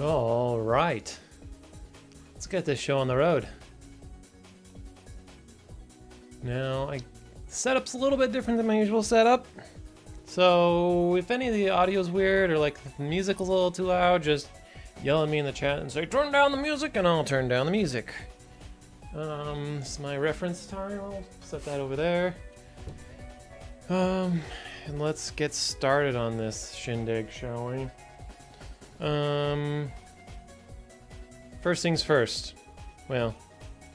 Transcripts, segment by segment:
All right. Let's get this show on the road. Now, the setup's a little bit different than my usual setup. So, if any of the audio's weird or like the music's a little too loud, just yell at me in the chat and say, turn down the music, and I'll turn down the music. This is my reference time. I'll set that over there. And let's get started on this shindig, shall we? First things first. Well,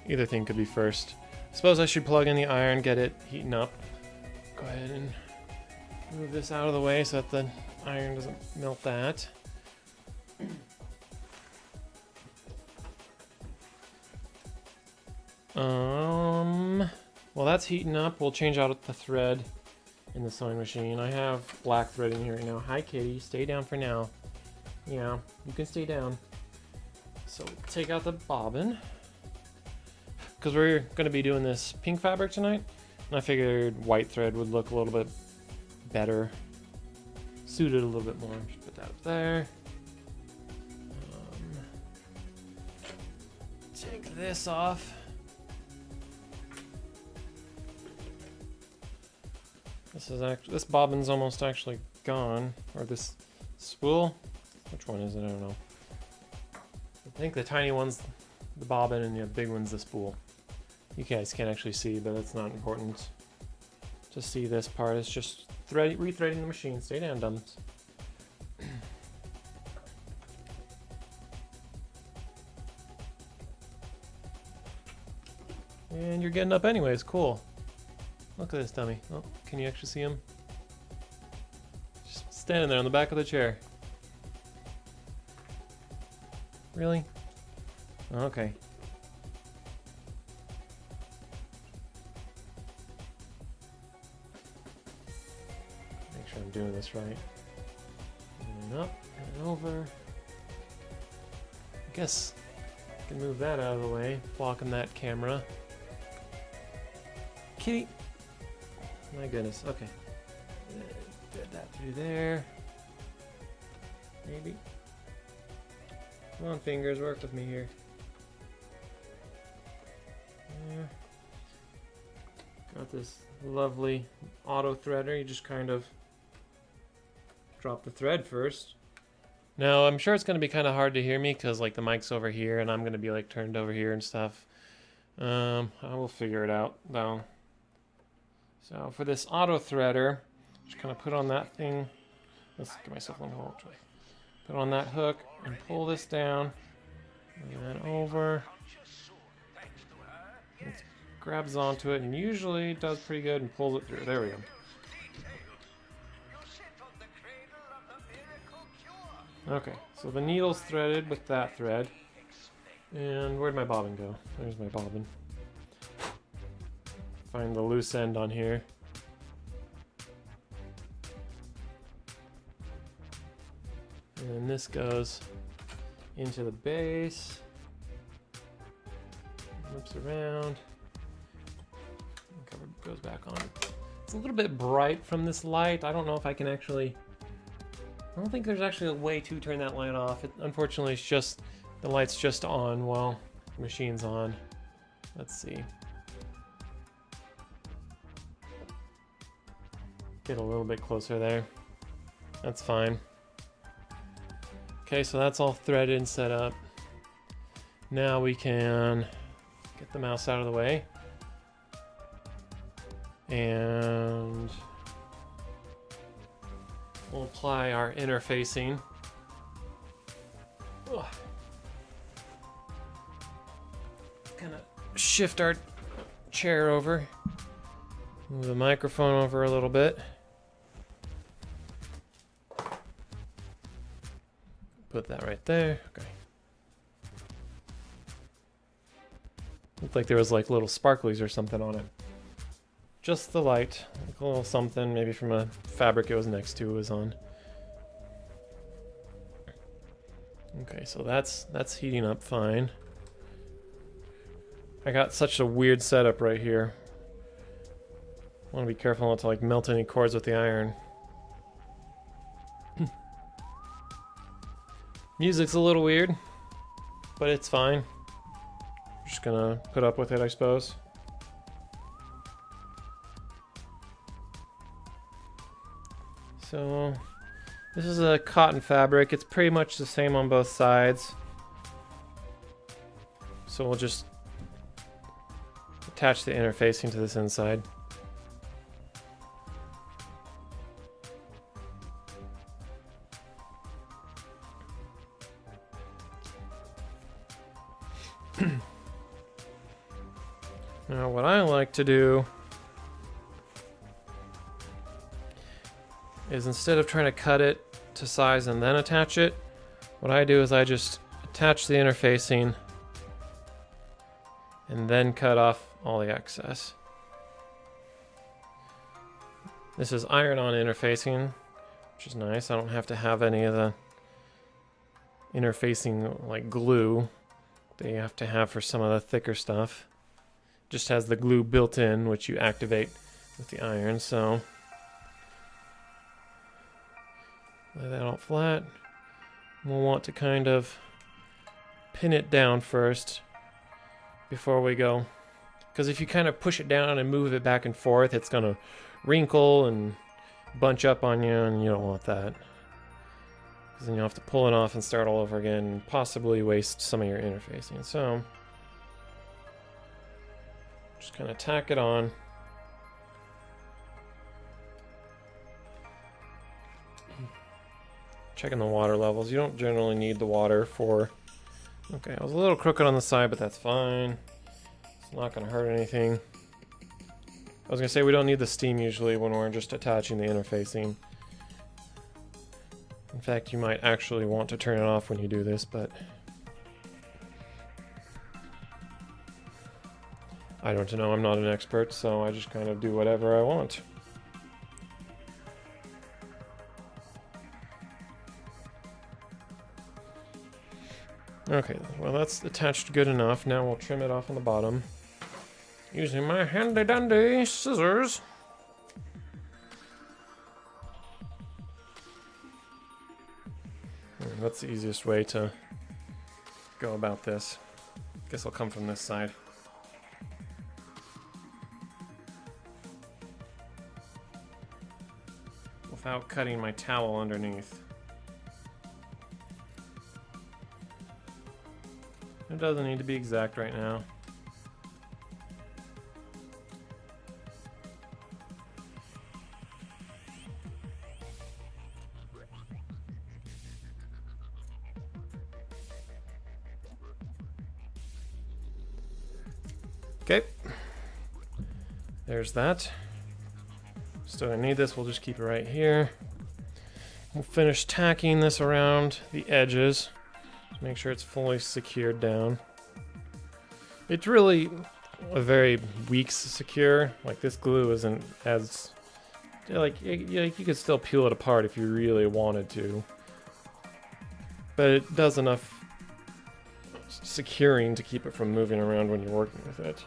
either thing could be first. I suppose I should plug in the iron, get it heating up. Go ahead and move this out of the way so that the iron doesn't melt that. While that's heating up, we'll change out the thread in the sewing machine. I have black thread in here right now. Hi, kitty. Stay down for now. Yeah, you can stay down. So take out the bobbin, because we're going to be doing this pink fabric tonight, and I figured white thread would look a little bit better, suited a little bit more. Just put that up there. Take this off. This bobbin's almost actually gone, or this spool. Which one is it? I don't know. I think the tiny one's the bobbin and the big one's the spool. You guys can't actually see, but that's not important to see this part. It's just rethreading the machine. Stay down, dumbs. And you're getting up anyways. Cool. Look at this dummy. Oh, can you actually see him? Just standing there on the back of the chair. Really? Okay. Make sure I'm doing this right. And up and over. I guess I can move that out of the way, blocking that camera. Kitty! My goodness, okay. Get that through there. Maybe. Come on, fingers, work with me here. There. Got this lovely auto threader. You just kind of drop the thread first. Now, I'm sure it's going to be kind of hard to hear me because like the mic's over here and I'm going to be like turned over here and stuff. I will figure it out though. So for this auto threader, just kind of put on that thing. Let's get myself on hold. Put on that hook and pull this down. And then over. It grabs onto it and usually does pretty good and pulls it through. There we go. Okay, so the needle's threaded with that thread. And where'd my bobbin go? There's my bobbin. Find the loose end on here. And then this goes into the base. Whips around. Cover goes back on. It's a little bit bright from this light. I don't know if I can actually... I don't think there's actually a way to turn that light off. Unfortunately, it's just... the light's just on while the machine's on. Let's see. Get a little bit closer there. That's fine. Okay, so that's all threaded and set up. Now we can get the mouse out of the way. And we'll apply our interfacing. Kind of shift our chair over. Move the microphone over a little bit. Put that right there. Okay. Looked like there was like little sparklies or something on it. Just the light, like a little something, maybe from a fabric it was next to was on. Okay, so that's heating up fine. I got such a weird setup right here. I want to be careful not to like melt any cords with the iron. Music's a little weird, but it's fine. Just gonna put up with it, I suppose. So this is a cotton fabric. It's pretty much the same on both sides. So we'll just attach the interfacing to this inside. Now what I like to do is, instead of trying to cut it to size and then attach it, what I do is I just attach the interfacing and then cut off all the excess. This is iron-on interfacing, which is nice. I don't have to have any of the interfacing like glue that you have to have for some of the thicker stuff. Just has the glue built in, which you activate with the iron. So lay that out flat. We'll want to kind of pin it down first before we go, because if you kind of push it down and move it back and forth, it's gonna wrinkle and bunch up on you, and you don't want that, because then you'll have to pull it off and start all over again and possibly waste some of your interfacing. So just kind of tack it on. Checking the water levels. You don't generally need the water for... Okay, I was a little crooked on the side, but that's fine. It's not going to hurt anything. I was going to say we don't need the steam usually when we're just attaching the interfacing. In fact, you might actually want to turn it off when you do this, but... I don't know, I'm not an expert, so I just kind of do whatever I want. Okay, well that's attached good enough. Now we'll trim it off on the bottom using my handy dandy scissors. That's the easiest way to go about this. Guess I'll come from this side. Without cutting my towel underneath. It doesn't need to be exact right now. Okay. There's that. Still gonna need this, we'll just keep it right here. We'll finish tacking this around the edges. Make sure it's fully secured down. It's really a very weak secure. Like, this glue isn't as... Like, you could still peel it apart if you really wanted to. But it does enough securing to keep it from moving around when you're working with it.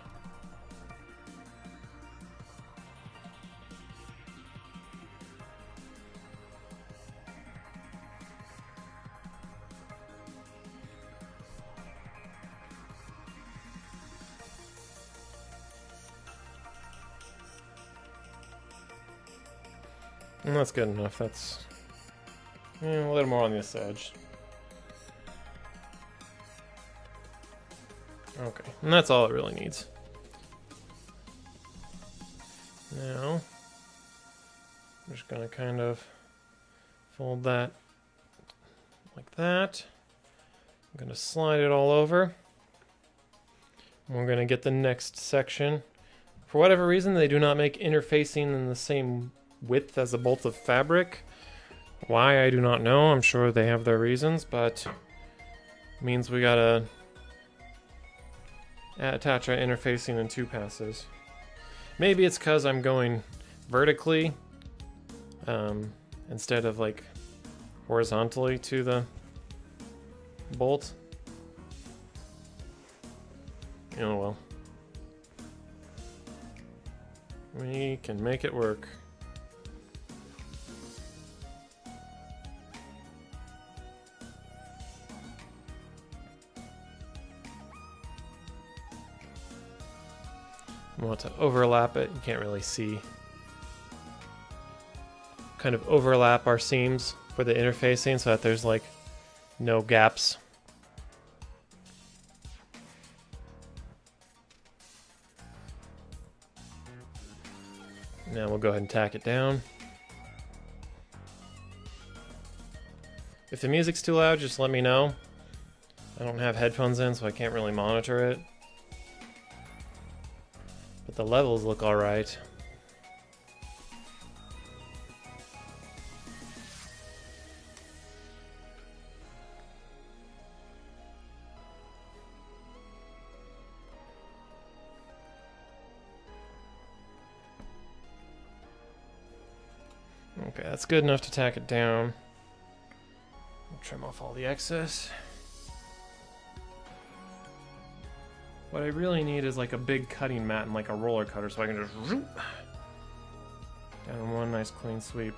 And that's good enough. That's a little more on this edge. Okay, and that's all it really needs. Now, I'm just gonna kind of fold that like that. I'm gonna slide it all over. And we're gonna get the next section. For whatever reason, they do not make interfacing in the same width as a bolt of fabric. Why, I do not know. I'm sure they have their reasons, but it means we gotta attach our interfacing in 2 passes. Maybe it's because I'm going vertically instead of like horizontally to the bolt. Oh well. We can make it work. I want to overlap it. You can't really see. Kind of overlap our seams for the interfacing so that there's like no gaps. Now we'll go ahead and tack it down. If the music's too loud, just let me know. I don't have headphones in, so I can't really monitor it. But the levels look alright. Okay, that's good enough to tack it down. I'll trim off all the excess. What I really need is like a big cutting mat and like a roller cutter so I can just zoop down in one nice clean sweep.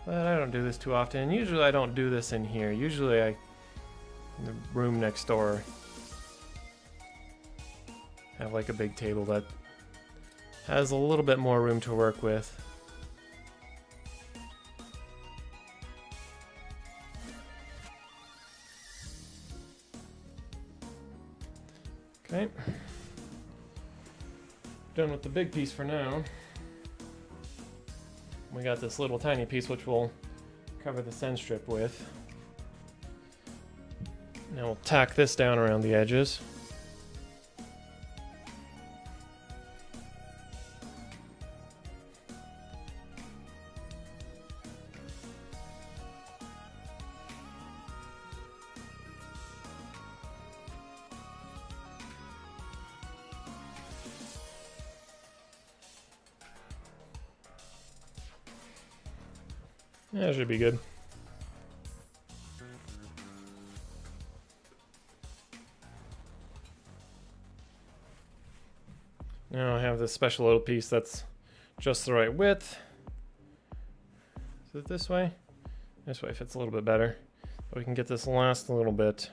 But I don't do this too often. Usually I don't do this in here. Usually in the room next door, have like a big table that has a little bit more room to work with. Okay. Done with the big piece for now. We got this little tiny piece which we'll cover the send strip with. Now we'll tack this down around the edges. Yeah, that should be good. Now I have this special little piece that's just the right width. Is it this way? This way fits a little bit better. But we can get this last little bit.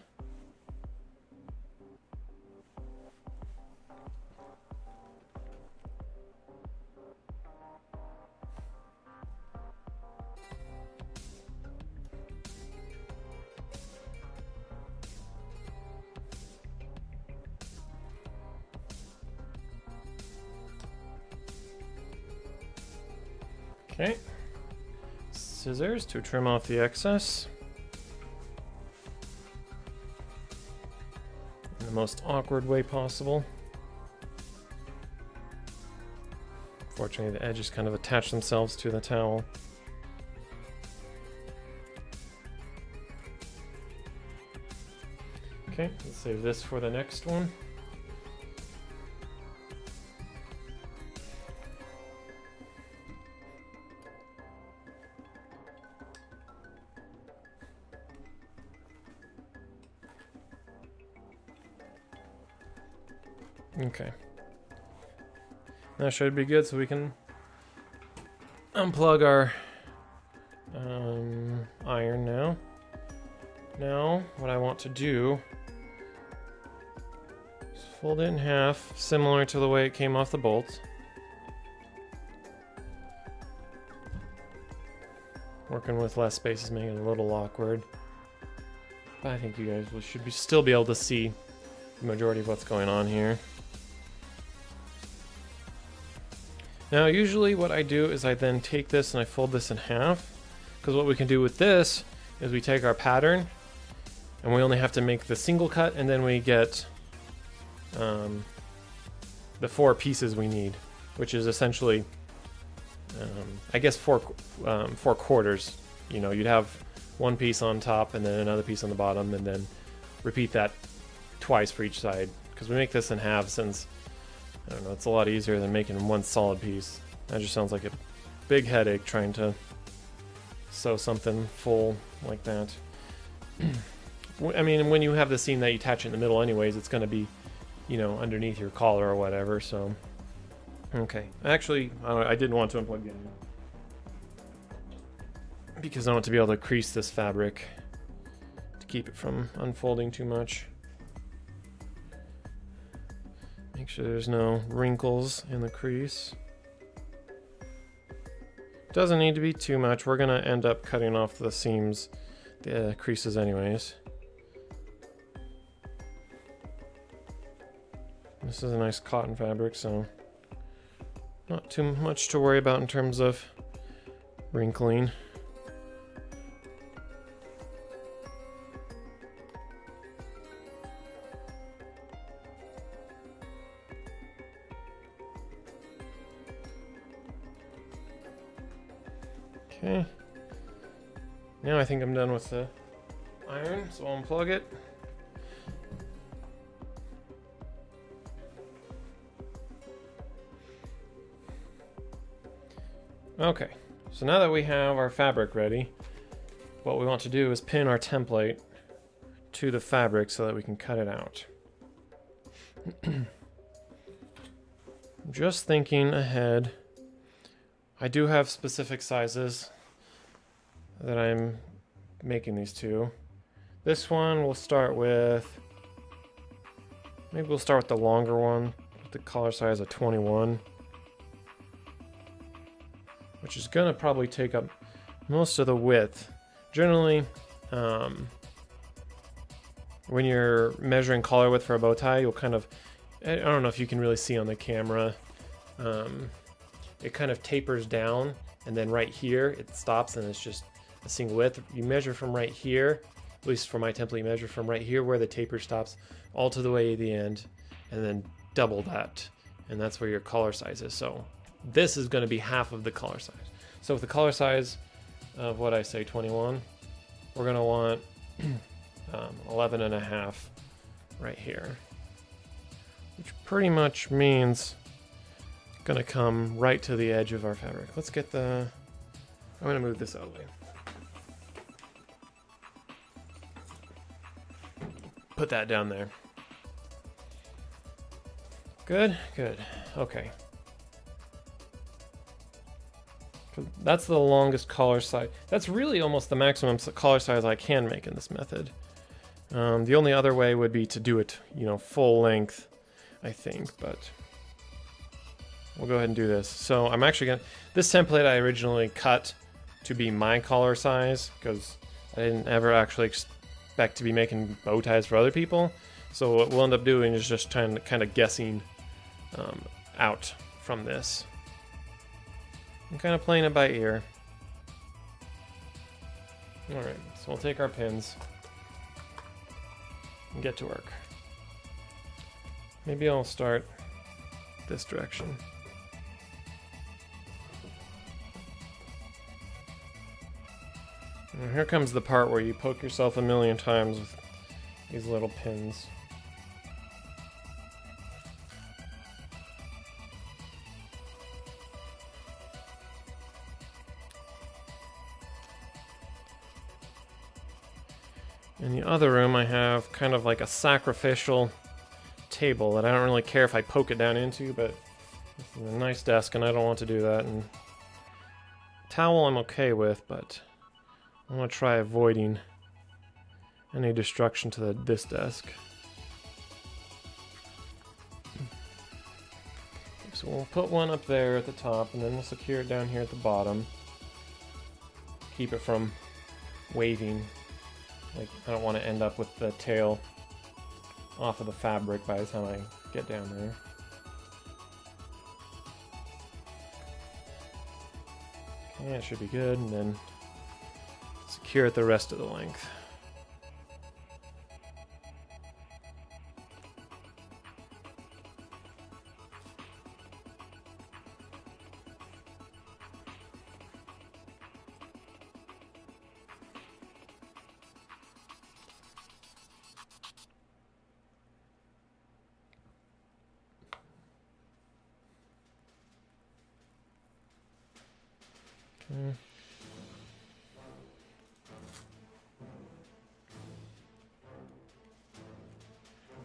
Okay, scissors to trim off the excess. In the most awkward way possible. Fortunately, the edges kind of attach themselves to the towel. Okay, let's save this for the next one. Okay. That should be good, so we can unplug our iron now. Now, what I want to do is fold it in half, similar to the way it came off the bolt. Working with less space is making it a little awkward. But I think you guys should still be able to see the majority of what's going on here. Now usually what I do is I then take this and I fold this in half, because what we can do with this is we take our pattern and we only have to make the single cut, and then we get the 4 pieces we need, which is essentially I guess four quarters. You know, you'd have one piece on top and then another piece on the bottom, and then repeat that twice for each side, because we make this in halves since, I don't know, it's a lot easier than making one solid piece. That just sounds like a big headache trying to sew something full like that. I mean, when you have the seam that you attach in the middle anyways, it's going to be, you know, underneath your collar or whatever, so. Okay. Actually, I didn't want to unplug the onion, because I want to be able to crease this fabric to keep it from unfolding too much. Make sure there's no wrinkles in the crease. Doesn't need to be too much. We're gonna end up cutting off the seams, the creases anyways. This is a nice cotton fabric, so not too much to worry about in terms of wrinkling. Okay. Now I think I'm done with the iron, so I'll unplug it. Okay, so now that we have our fabric ready, what we want to do is pin our template to the fabric so that we can cut it out. Just thinking ahead, I do have specific sizes that I'm making these to. This one we'll start with, maybe we'll start with the longer one, with the collar size of 21. Which is gonna probably take up most of the width. Generally, when you're measuring collar width for a bow tie, you'll kind of, I don't know if you can really see on the camera, it kind of tapers down, and then right here it stops and it's just a single width. You measure from right here, at least for my template, you measure from right here where the taper stops all to the way to the end, and then double that, and that's where your collar size is. So this is going to be half of the collar size. So with the collar size of what I say 21, we're going to want 11 and a half right here, which pretty much means going to come right to the edge of our fabric. Let's get the, I'm going to move this out of the way. Put that down there. Good, good. Okay. That's the longest collar size. That's really almost the maximum collar size I can make in this method. The only other way would be to do it, you know, full length, I think, but we'll go ahead and do this. So I'm actually gonna, this template I originally cut to be my collar size because I didn't ever actually expect to be making bow ties for other people. So what we'll end up doing is just kind of guessing out from this. I'm kind of playing it by ear. Alright, so we'll take our pins and get to work. Maybe I'll start this direction. And here comes the part where you poke yourself a million times with these little pins. In the other room I have kind of like a sacrificial table that I don't really care if I poke it down into, but it's a nice desk and I don't want to do that. And towel I'm okay with, but I want to try avoiding any destruction to this desk. So we'll put one up there at the top and then we'll secure it down here at the bottom. Keep it from waving. Like, I don't want to end up with the tail off of the fabric by the time I get down there. Okay, that should be good, and then secure it the rest of the length. Okay.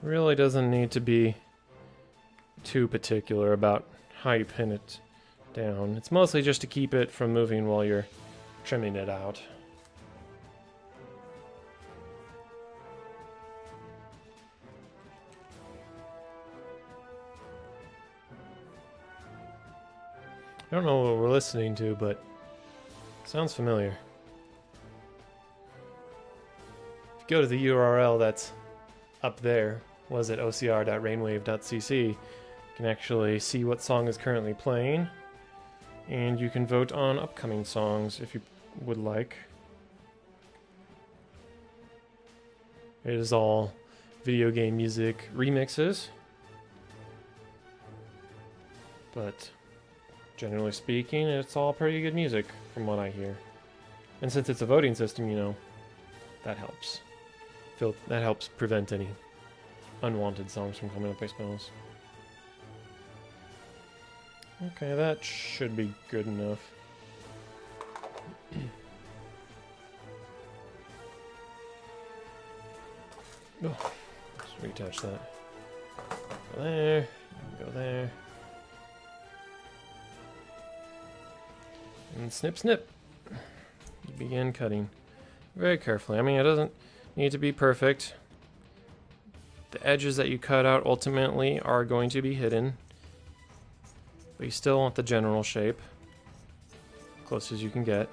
Really doesn't need to be too particular about how you pin it down. It's mostly just to keep it from moving while you're trimming it out. I don't know what we're listening to, but it sounds familiar. If you go to the URL that's up there, was it ocr.rainwave.cc, you can actually see what song is currently playing, and you can vote on upcoming songs if you would like. It is all video game music remixes, but generally speaking, it's all pretty good music from what I hear. And since it's a voting system, you know, that helps. That helps prevent any unwanted songs from coming up by spells. Okay, that should be good enough. Oh, let's retouch that. Go there, go there. And snip, snip. You begin cutting very carefully. I mean, it doesn't need to be perfect. The edges that you cut out ultimately are going to be hidden, but you still want the general shape, close as you can get.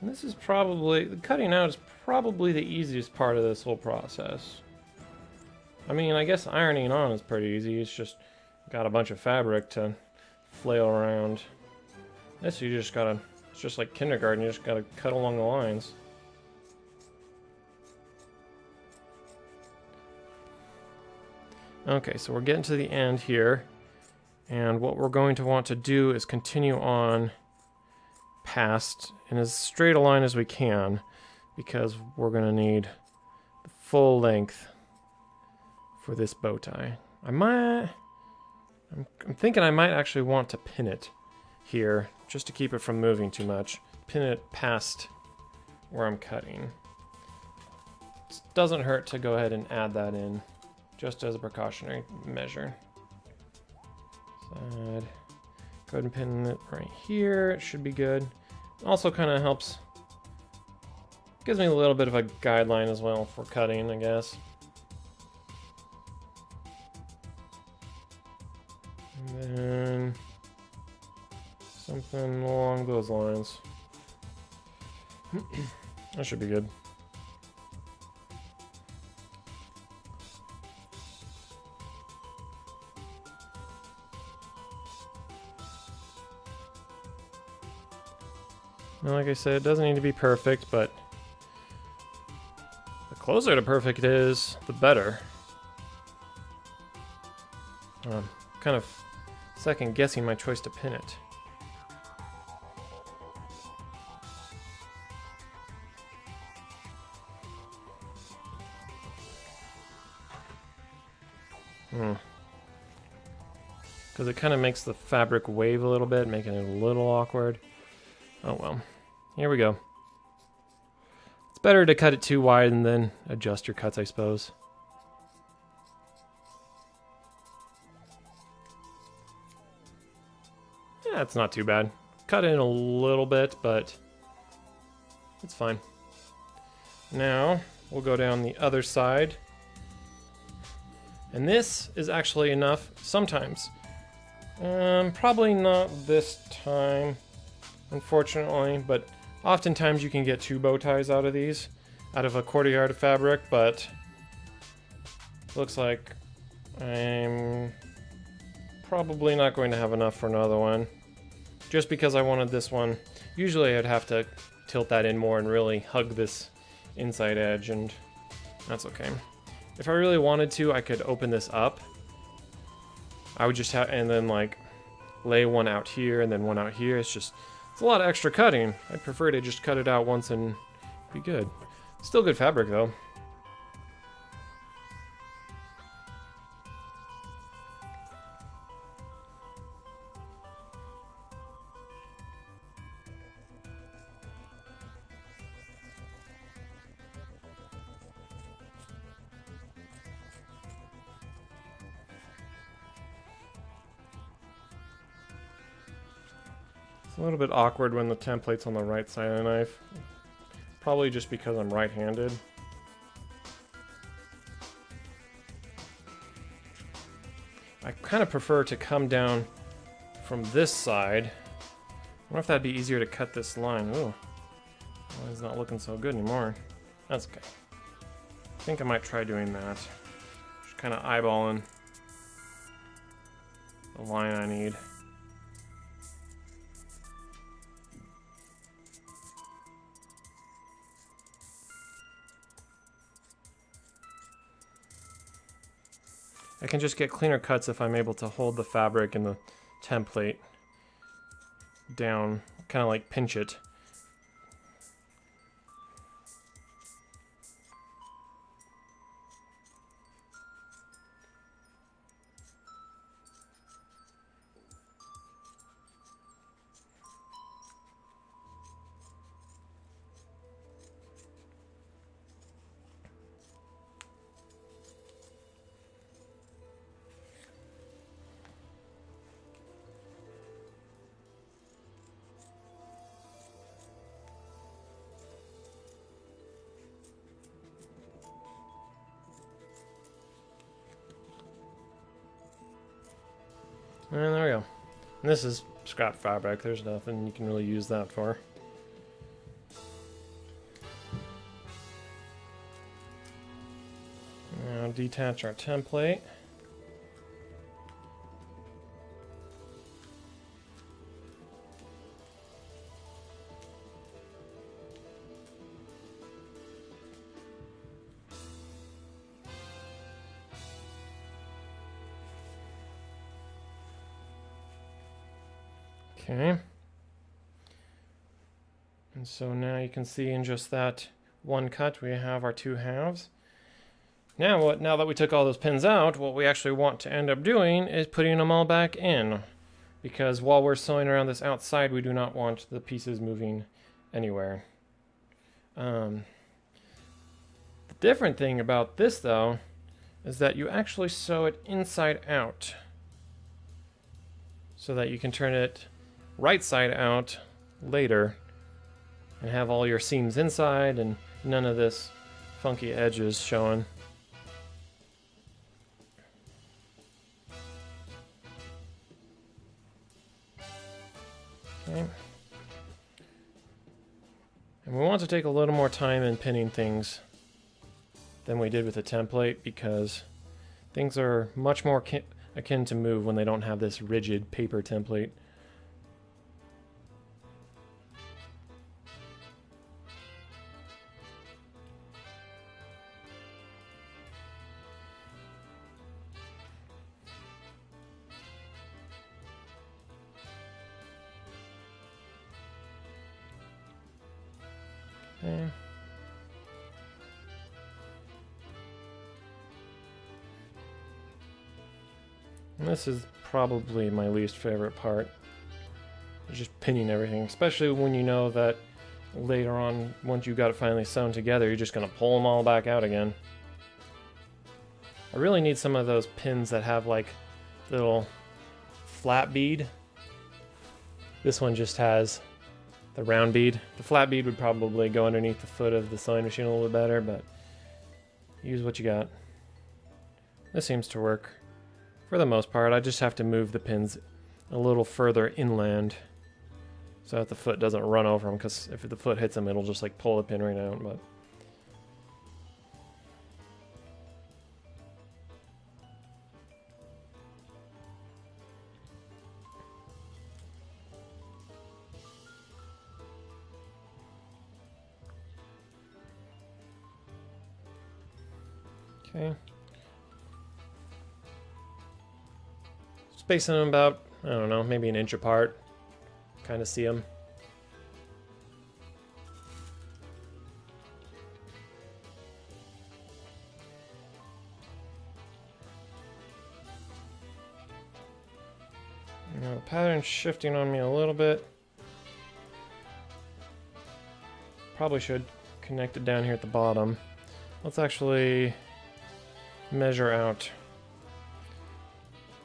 And this is probably, the cutting out is probably the easiest part of this whole process. I mean, I guess ironing on is pretty easy. It's just got a bunch of fabric to flail around. This you just gotta, it's just like kindergarten, you just gotta cut along the lines. Okay, so we're getting to the end here. And what we're going to want to do is continue on past in as straight a line as we can, because we're going to need the full length for this bow tie. I'm thinking I might actually want to pin it here just to keep it from moving too much. Pin it past where I'm cutting. It doesn't hurt to go ahead and add that in just as a precautionary measure. Side. Go ahead and pin it right here. It should be good. Also kind of helps, gives me a little bit of a guideline as well for cutting, I guess. And then something along those lines. That should be good. Now, like I said, it doesn't need to be perfect, but the closer to perfect it is, the better. Kind of second guessing my choice to pin it. Because it kind of makes the fabric wave a little bit, making it a little awkward. Oh well, here we go. It's better to cut it too wide and then adjust your cuts, I suppose. Yeah, it's not too bad. Cut in a little bit, but it's fine. Now, we'll go down the other side. And this is actually enough sometimes. Probably not this time, unfortunately, but oftentimes you can get 2 bow ties out of these, out of a quarter yard of fabric, but looks like I'm probably not going to have enough for another one, just because I wanted this one. Usually I'd have to tilt that in more and really hug this inside edge, and that's okay. If I really wanted to, I could open this up. I would just have, and then like lay one out here and then one out here. It's a lot of extra cutting. I'd prefer to just cut it out once and be good. Still good fabric though. a little bit awkward when the template's on the right side of the knife. Probably just because I'm right-handed. I kind of prefer to come down from this side. I wonder if that'd be easier to cut this line. Ooh, well, it's not looking so good anymore. That's okay. I think I might try doing that. Just kind of eyeballing the line I need. I can just get cleaner cuts if I'm able to hold the fabric and the template down, kind of like pinch it. And there we go. And this is scrap fabric. There's nothing you can really use that for. Now detach our template. Okay, and so now you can see in just that one cut we have our two halves. Now that we took all those pins out, what we actually want to end up doing is putting them all back in, because while we're sewing around this outside, we do not want the pieces moving anywhere. The different thing about this though is that you actually sew it inside out, so that you can turn it right side out later and have all your seams inside and none of this funky edges showing. Okay. And we want to take a little more time in pinning things than we did with the template, because things are much more akin to move when they don't have this rigid paper template. Okay. And this is probably my least favorite part. Just pinning everything, especially when you know that later on, once you got it finally sewn together, you're just gonna pull them all back out again. I really need some of those pins that have like little flat bead. This one just has the round bead. The flat bead would probably go underneath the foot of the sewing machine a little bit better, but use what you got. This seems to work for the most part. I just have to move the pins a little further inland so that the foot doesn't run over them, because if the foot hits them, it'll just like pull the pin right out. But okay. Spacing them about, I don't know, maybe an inch apart. Kind of see them. Now the pattern's shifting on me a little bit. Probably should connect it down here at the bottom. Let's actually measure out,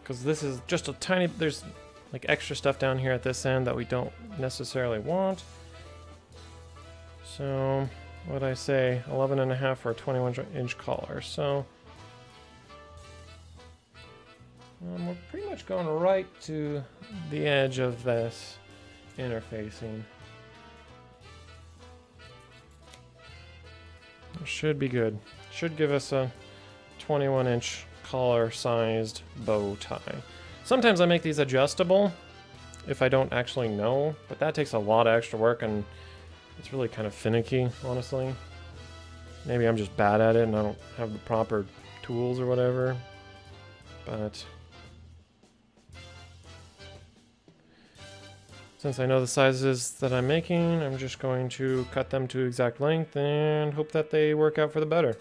because this is just a tiny, there's like extra stuff down here at this end that we don't necessarily want. So what'd I say? 11.5 for a 21-inch collar. So we're pretty much going right to the edge of this interfacing. It should be good. Should give us a 21-inch collar-sized bow tie. Sometimes I make these adjustable if I don't actually know, but that takes a lot of extra work and it's really kind of finicky, honestly. Maybe I'm just bad at it and I don't have the proper tools or whatever, but since I know the sizes that I'm making, I'm just going to cut them to exact length and hope that they work out for the better.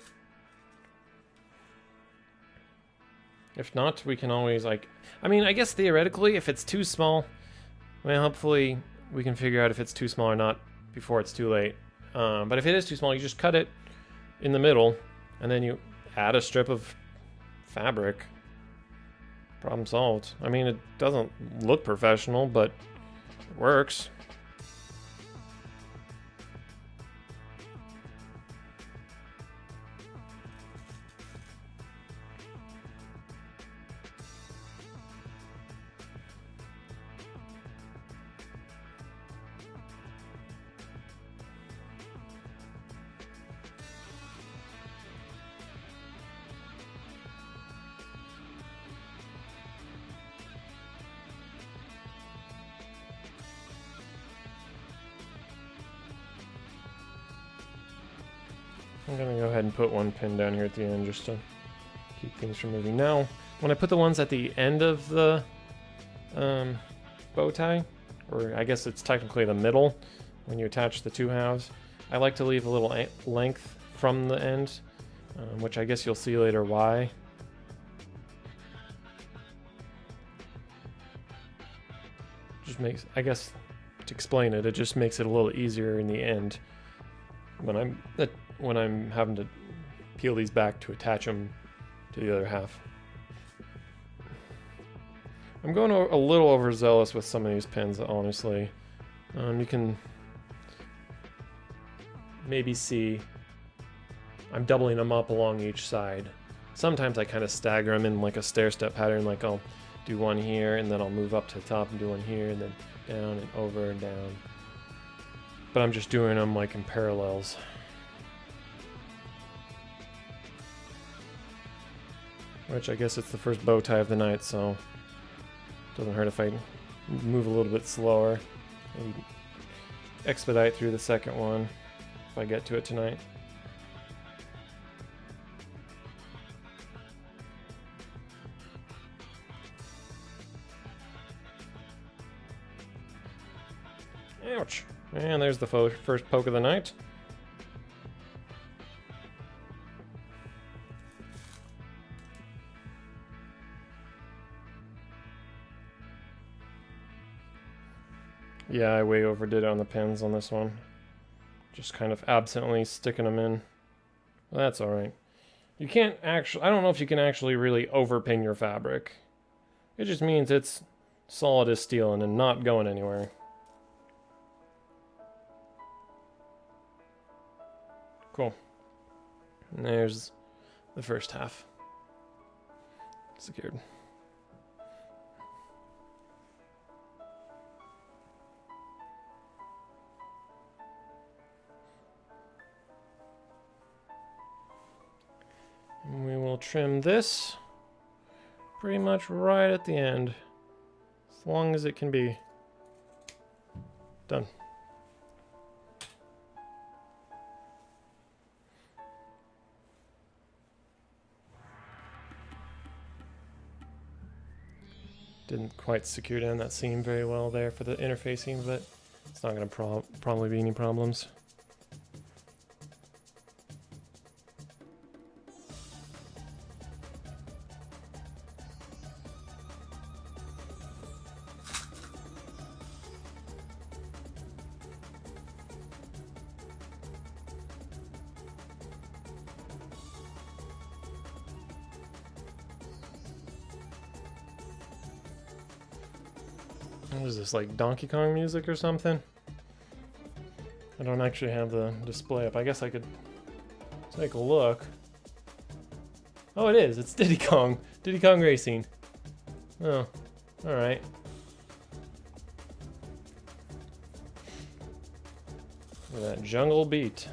If not, we can always, like, I mean, I guess theoretically, if it's too small, well, hopefully we can figure out if it's too small or not before it's too late. But if it is too small, you just cut it in the middle, and then you add a strip of fabric. Problem solved. I mean, it doesn't look professional, but it works. I'm gonna go ahead and put one pin down here at the end just to keep things from moving. Now, when I put the ones at the end of the bow tie, or I guess it's technically the middle, when you attach the two halves, I like to leave a little length from the end, which I guess you'll see later why. Just makes, I guess, to explain it, it just makes it a little easier in the end when I'm having to peel these back to attach them to the other half. I'm going a little overzealous with some of these pins, honestly. You can maybe see I'm doubling them up along each side. Sometimes I kind of stagger them in like a stair-step pattern, like I'll do one here and then I'll move up to the top and do one here and then down and over and down. But I'm just doing them like in parallels. Which I guess it's the first bow tie of the night, so it doesn't hurt if I move a little bit slower and expedite through the second one if I get to it tonight. Ouch! And there's the first poke of the night. Yeah, I way overdid it on the pins on this one. Just kind of absently sticking them in. Well, that's alright. You can't actually, I don't know if you can actually really overpin your fabric. It just means it's solid as steel and not going anywhere. Cool. And there's the first half. Secured. And we will trim this pretty much right at the end, as long as it can be. Done. Didn't quite secure down that seam very well there for the interfacing, but it's not going to probably be any problems. What is this, like Donkey Kong music or something? I don't actually have the display up. I guess I could take a look. Oh, it is. It's Diddy Kong. Diddy Kong Racing. Oh, alright. Look at that jungle beat.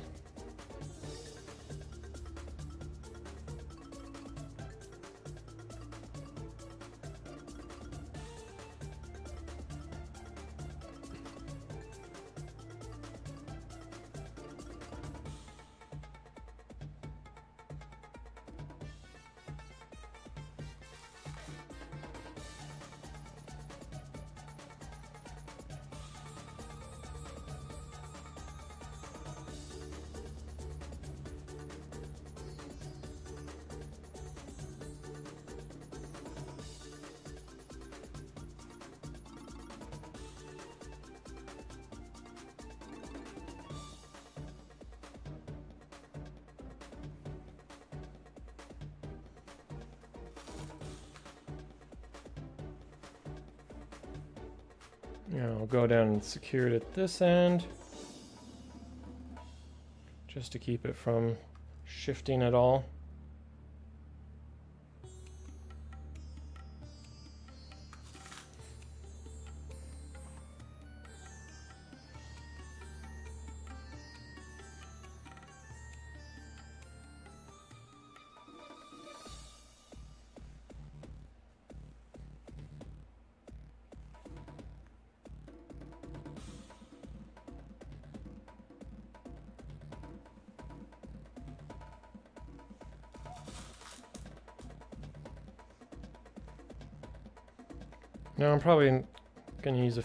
Yeah, I'll go down and secure it at this end, just to keep it from shifting at all. Now I'm probably going to use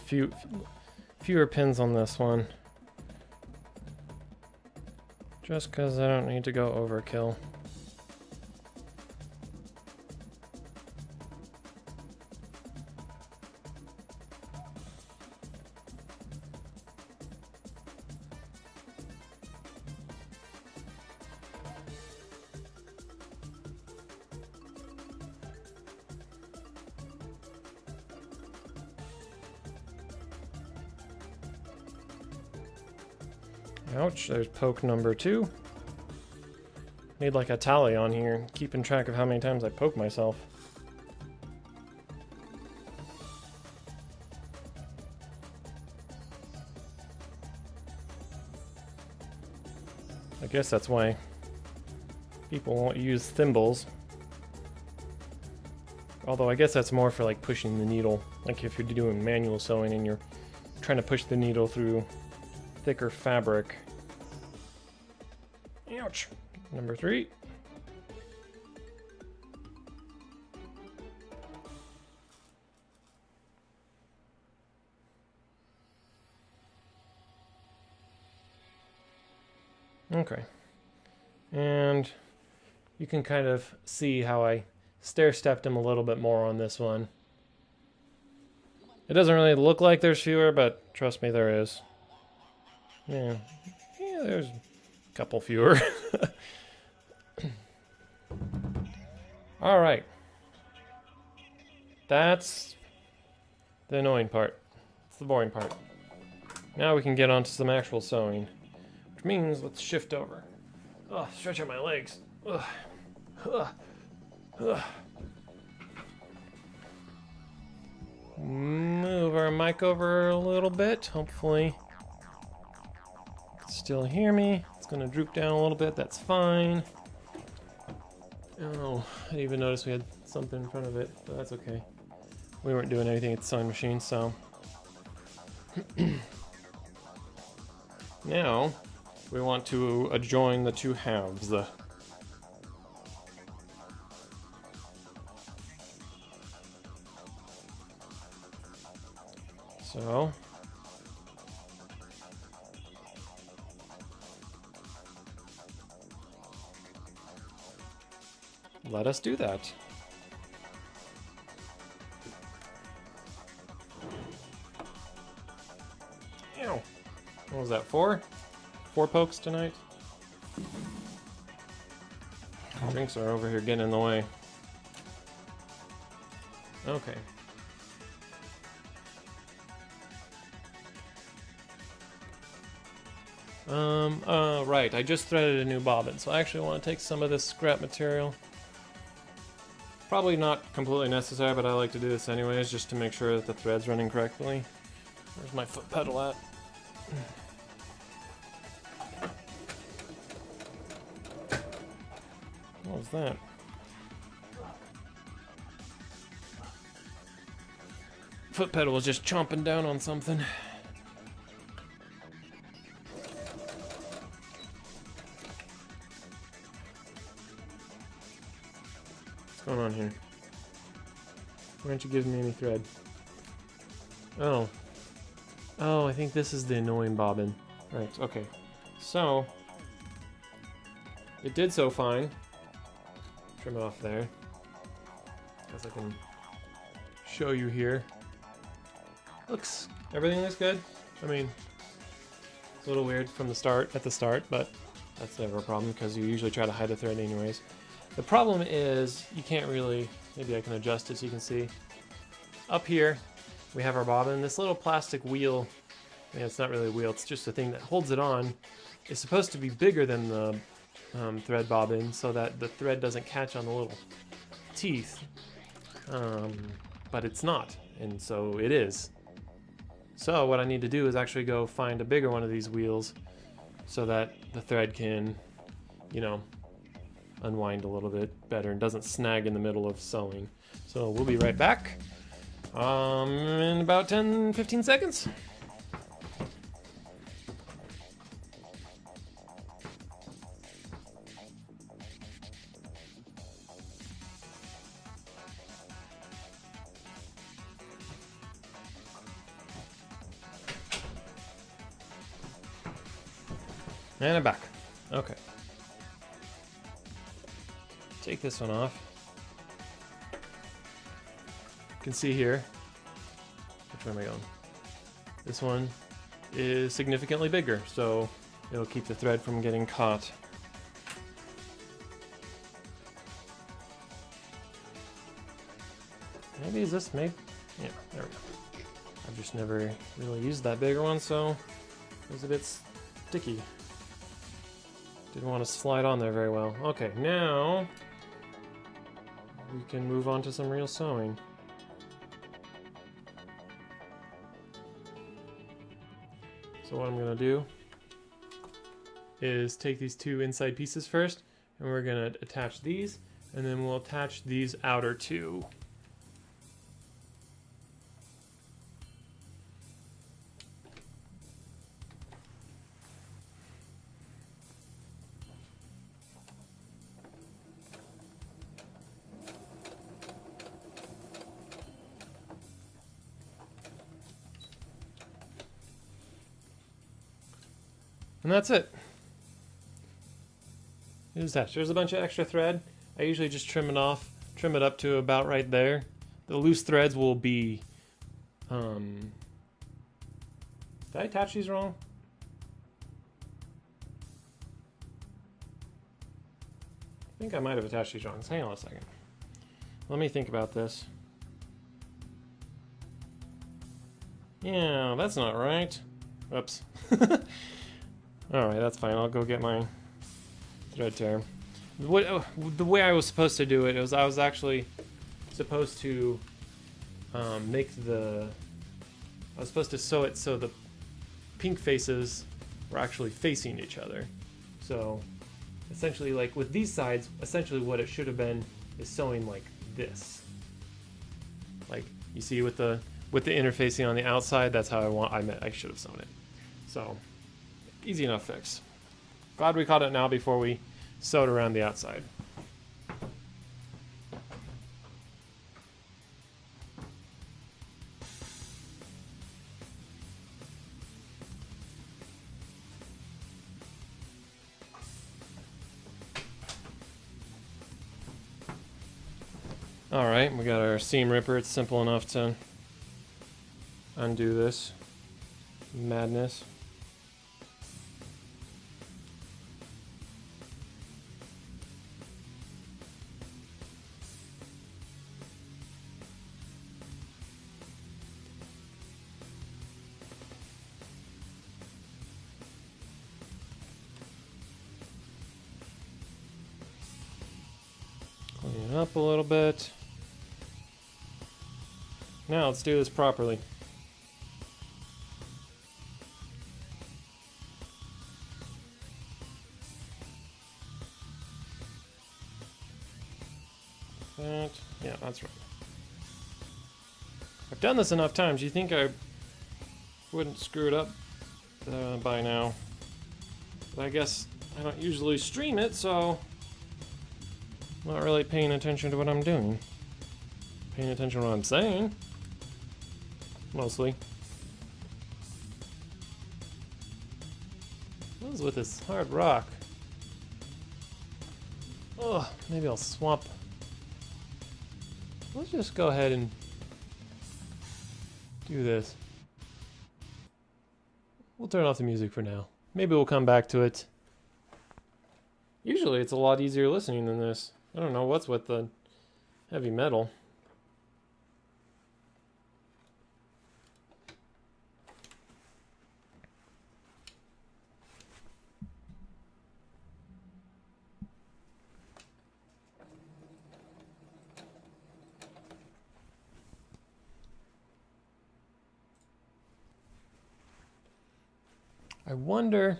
fewer pins on this one, just because I don't need to go overkill. Ouch, there's poke number 2. Need like a tally on here, keeping track of how many times I poke myself. I guess that's why people won't use thimbles. Although I guess that's more for like pushing the needle. Like if you're doing manual sewing and you're trying to push the needle through thicker fabric. Ouch. Number 3. Okay. And you can kind of see how I stair-stepped him a little bit more on this one. It doesn't really look like there's fewer, but trust me, there is. Yeah, there's a couple fewer. All right. That's the annoying part. It's the boring part. Now we can get on to some actual sewing, which means let's shift over. Oh, stretch out my legs. Ugh. Ugh. Ugh. Move our mic over a little bit, hopefully. Still hear me. It's gonna droop down a little bit, that's fine. Oh, I didn't even notice we had something in front of it, but that's okay. We weren't doing anything at the sewing machine, so. Now, we want to adjoin the two halves. So. Let us do that. Ow. What was that, 4? 4 pokes tonight? Drinks are over here getting in the way. Okay. Right, I just threaded a new bobbin, so I actually want to take some of this scrap material. Probably not completely necessary, but I like to do this anyways, just to make sure that the thread's running correctly. Where's my foot pedal at? What was that? Foot pedal was just chomping down on something. What's going on here? Why aren't you giving me any thread? Oh. Oh, I think this is the annoying bobbin. Right, okay. So, it did so fine. Trim it off there. Guess I can show you here. Everything looks good. I mean, it's a little weird from the start, but that's never a problem because you usually try to hide the thread anyways. The problem is you can't really, maybe I can adjust it so you can see. Up here, we have our bobbin. This little plastic wheel, it's not really a wheel, it's just a thing that holds it on, is supposed to be bigger than the thread bobbin so that the thread doesn't catch on the little teeth. But it's not, and so it is. So what I need to do is actually go find a bigger one of these wheels so that the thread can, you know, unwind a little bit better and doesn't snag in the middle of sewing. So we'll be right back in about 10-15 seconds. And I'm back. Okay. Take this one off. You can see here. Which way am I going? This one is significantly bigger, so it'll keep the thread from getting caught. Maybe is this maybe? Yeah, there we go. I've just never really used that bigger one, so it was a bit sticky. Didn't want to slide on there very well. Okay, now we can move on to some real sewing. So what I'm going to do is take these two inside pieces first, and we're going to attach these, and then we'll attach these outer two. And that's it. Here's that. There's a bunch of extra thread. I usually just trim it off, trim it up to about right there. The loose threads will be... Did I attach these wrong? I think I might have attached these wrong. Hang on a second. Let me think about this. Yeah, that's not right. Oops. Alright, that's fine. I'll go get my thread tear. The way I was supposed to do it was I was actually supposed to I was supposed to sew it so the pink faces were actually facing each other. So essentially, like with these sides, essentially what it should have been is sewing like this. Like you see with the interfacing on the outside, that's how I should have sewn it. So easy enough fix. Glad we caught it now before we sewed around the outside. Alright, we got our seam ripper. It's simple enough to undo this madness. up a little bit. Now let's do this properly. That, yeah, that's right. I've done this enough times. You think I wouldn't screw it up by now? But I guess I don't usually stream it, so I'm not really paying attention to what I'm doing. Paying attention to what I'm saying. Mostly. What is with this hard rock? Oh, maybe I'll swap. Let's just go ahead and do this. We'll turn off the music for now. Maybe we'll come back to it. Usually it's a lot easier listening than this. I don't know what's with the heavy metal. I wonder,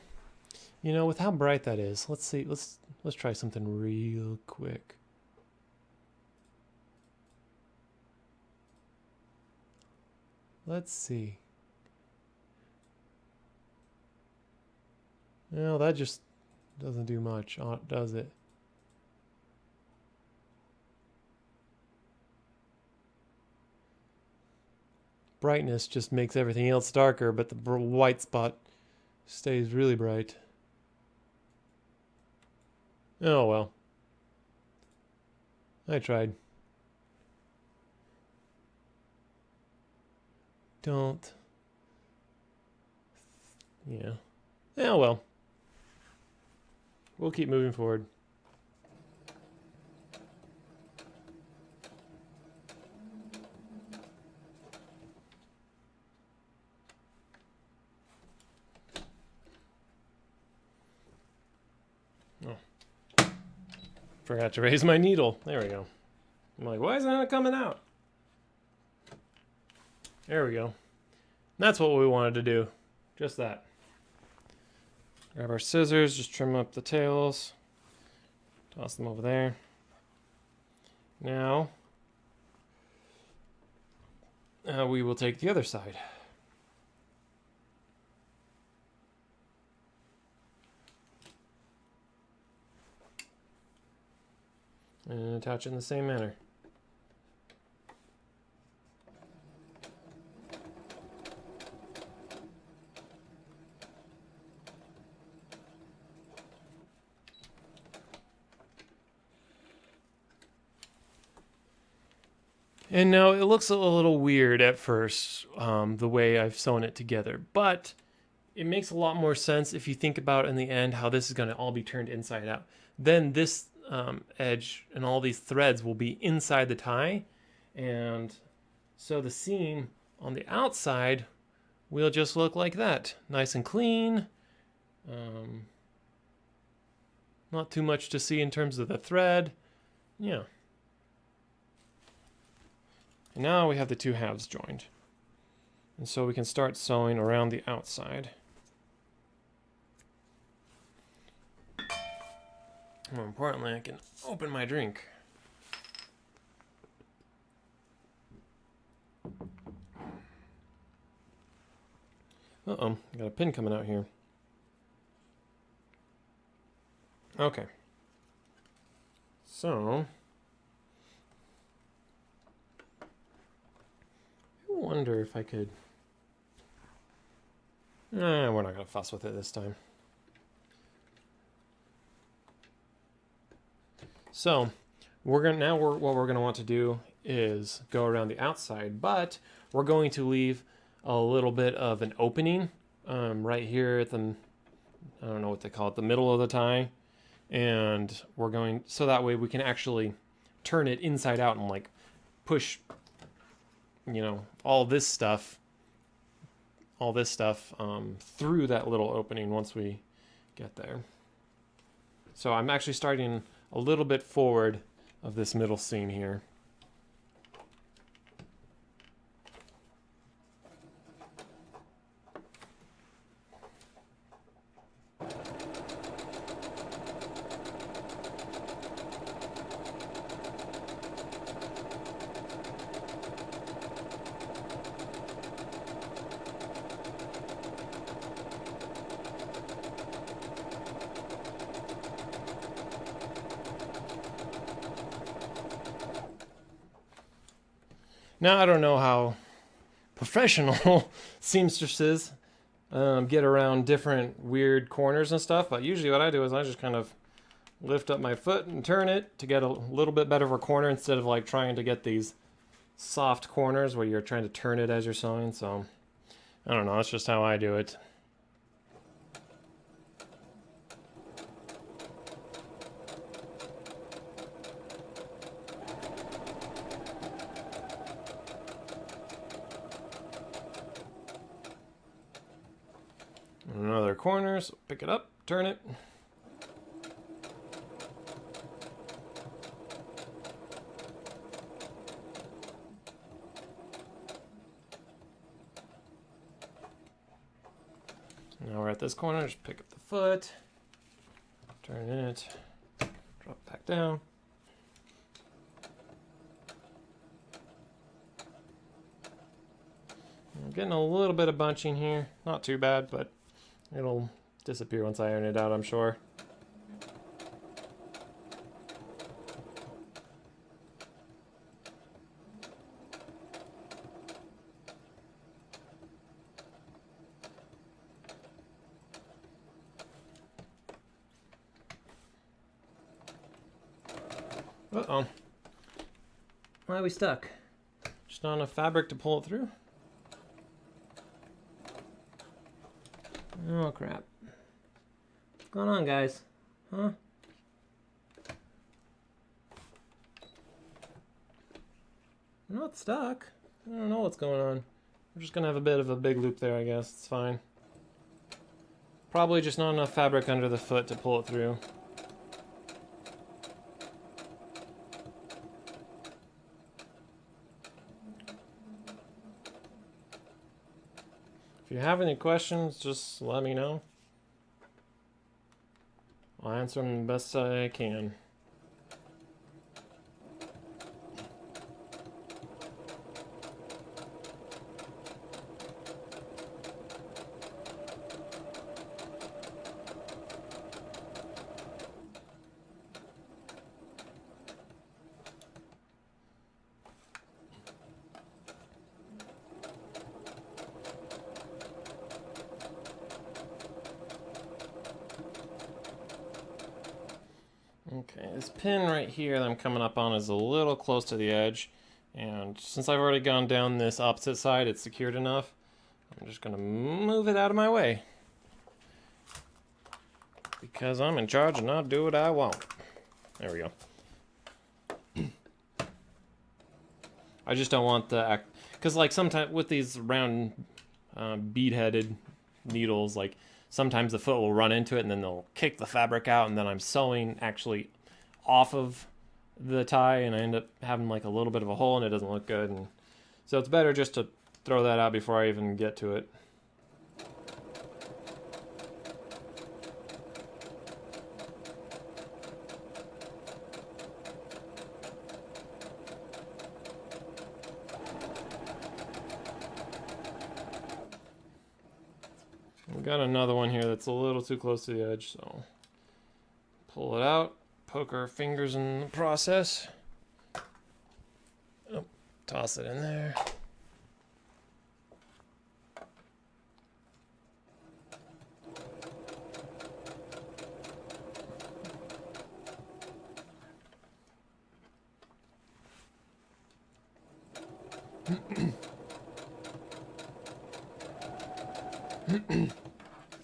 you know, with how bright that is. Let's see. Let's try something real quick. Let's see. No, that just doesn't do much, does it? Brightness just makes everything else darker, but the white spot stays really bright. Oh well. I tried. Don't. Yeah. Oh well. We'll keep moving forward. Oh. Forgot to raise my needle. There we go. I'm like, why isn't it coming out? There we go. That's what we wanted to do. Just that. Grab our scissors, just trim up the tails. Toss them over there. Now, we will take the other side. And attach it in the same manner. And now it looks a little weird at first, the way I've sewn it together, but it makes a lot more sense if you think about in the end how this is going to all be turned inside out. Then this edge and all these threads will be inside the tie, and so the seam on the outside will just look like that, nice and clean. Not too much to see in terms of the thread. Yeah. And now we have the two halves joined. And so we can start sewing around the outside. More importantly, I can open my drink. Uh-oh, got a pin coming out here. Okay. So, I wonder if I could... we're not going to fuss with it this time. So, what we're going to want to do is go around the outside, but we're going to leave a little bit of an opening right here at the, I don't know what they call it, the middle of the tie. And we're going, so that way we can actually turn it inside out and like push, you know, all this stuff through that little opening once we get there. So I'm actually starting a little bit forward of this middle seam here. Now, I don't know how professional seamstresses get around different weird corners and stuff, but usually what I do is I just kind of lift up my foot and turn it to get a little bit better of a corner instead of like trying to get these soft corners where you're trying to turn it as you're sewing. So, I don't know, that's just how I do it. Another corner, so pick it up, turn it. Now we're at this corner, just pick up the foot, turn it, drop back down. I'm getting a little bit of bunching here, not too bad, but it'll disappear once I iron it out, I'm sure. Uh-oh. Why are we stuck? Just not enough fabric to pull it through? Oh, crap. What's going on, guys? Huh? I'm not stuck. I don't know what's going on. We're just gonna have a bit of a big loop there, I guess. It's fine. Probably just not enough fabric under the foot to pull it through. If you have any questions, just let me know. I'll answer them the best I can. Okay, this pin right here that I'm coming up on is a little close to the edge, and since I've already gone down this opposite side, it's secured enough. I'm just gonna move it out of my way because I'm in charge and I'll do what I want. There we go. I just don't want the, because like sometimes with these round bead-headed needles, like sometimes the foot will run into it and then they'll kick the fabric out, and then I'm sewing actually off of the tie and I end up having like a little bit of a hole and it doesn't look good. And so it's better just to throw that out before I even get to it. We've got another one here that's a little too close to the edge, so pull it out, poke our fingers in the process. Oh, toss it in there.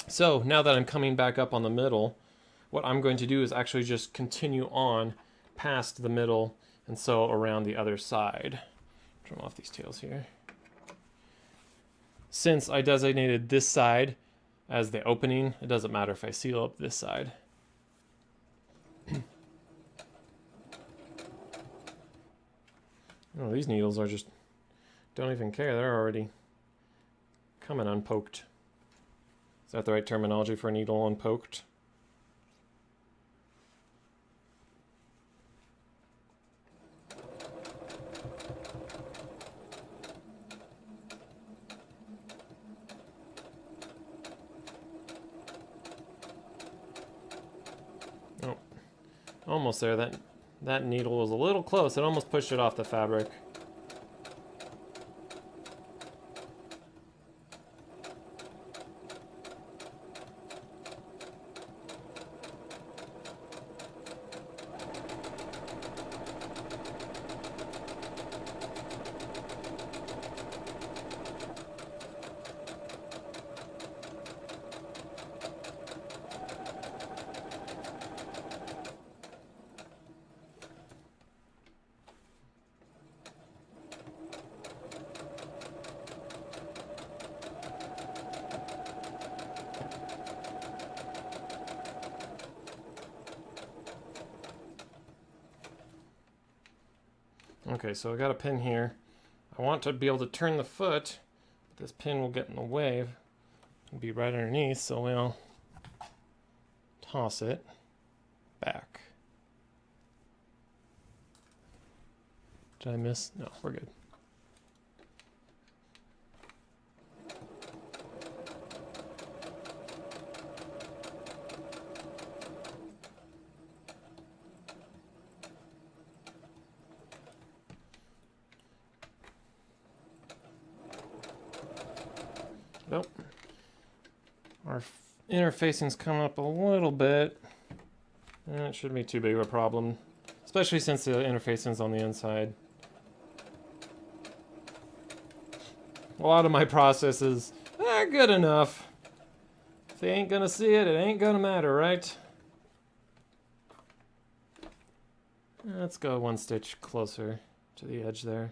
So now that I'm coming back up on the middle, what I'm going to do is actually just continue on past the middle and sew around the other side. Trim off these tails here. Since I designated this side as the opening, it doesn't matter if I seal up this side. Oh, these needles are just don't even care. They're already coming unpoked. Is that the right terminology for a needle unpoked? Oh, almost there. That needle was a little close. It almost pushed it off the fabric. Okay, so I got a pin here. I want to be able to turn the foot, but this pin will get in the way. It'll be right underneath, so we'll toss it back. Did I miss? No, we're good. Nope. Our interfacing's coming up a little bit. It shouldn't be too big of a problem, especially since the interfacing's on the inside. A lot of my processes are good enough. If they ain't gonna see it, it ain't gonna matter, right? Let's go one stitch closer to the edge there.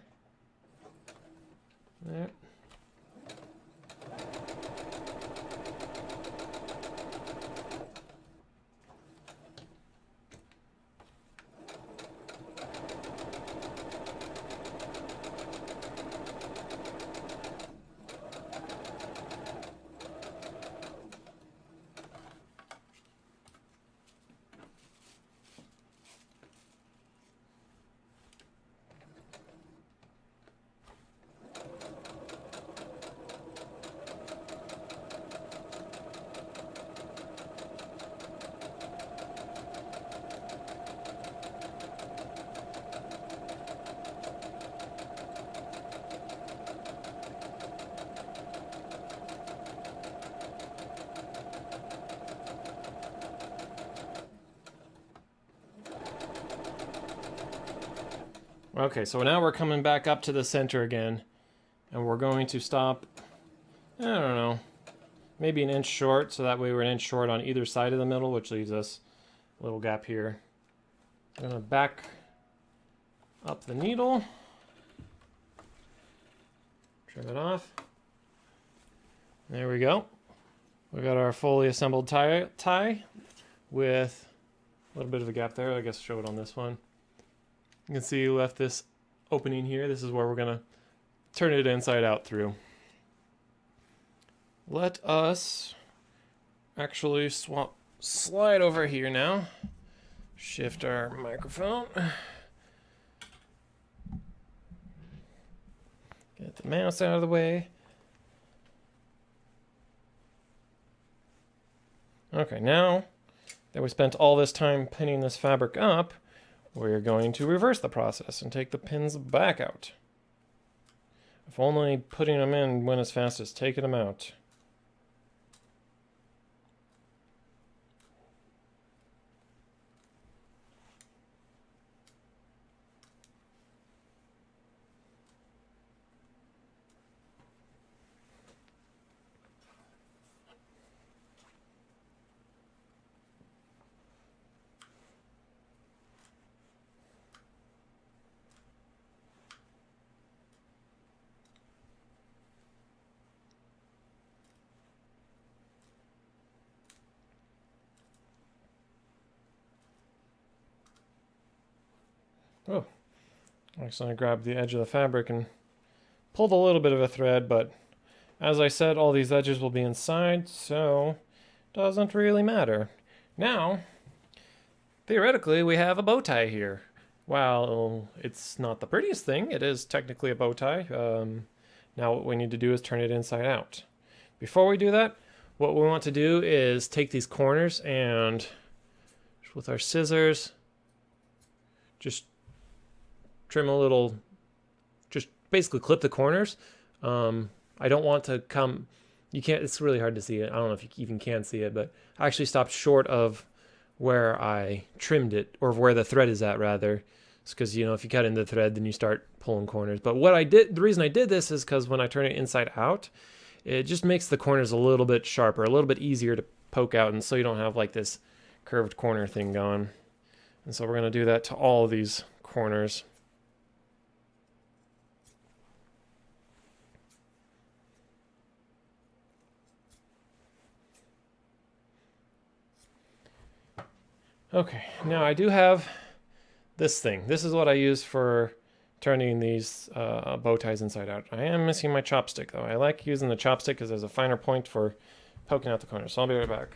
There. Okay, so now we're coming back up to the center again, and we're going to stop, I don't know, maybe an inch short, so that way we're an inch short on either side of the middle, which leaves us a little gap here. I'm gonna back up the needle, trim it off. There we go. We got our fully assembled tie with a little bit of a gap there. I guess show it on this one. You can see you left this opening here. This is where we're gonna turn it inside out through. Let us actually slide over here now. Shift our microphone. Get the mouse out of the way. Okay, now that we spent all this time pinning this fabric up, we're going to reverse the process and take the pins back out. If only putting them in went as fast as taking them out. Oh, Actually, I grabbed the edge of the fabric and pulled a little bit of a thread, but as I said, all these edges will be inside, so doesn't really matter. Now, theoretically, we have a bow tie here. While it's not the prettiest thing, it is technically a bow tie. Now what we need to do is turn it inside out. Before we do that, what we want to do is take these corners and with our scissors, just trim a little, just basically clip the corners. I don't want to come, you can't, it's really hard to see it. I don't know if you even can see it, but I actually stopped short of where I trimmed it, or where the thread is at rather. It's because, you know, if you cut into the thread, then you start pulling corners. But what I did, the reason I did this is because when I turn it inside out, it just makes the corners a little bit sharper, a little bit easier to poke out, and so you don't have like this curved corner thing going. And so we're going to do that to all of these corners. Okay, now I do have this thing. This is what I use for turning these bow ties inside out. I am missing my chopstick though. I like using the chopstick because there's a finer point for poking out the corners. So I'll be right back.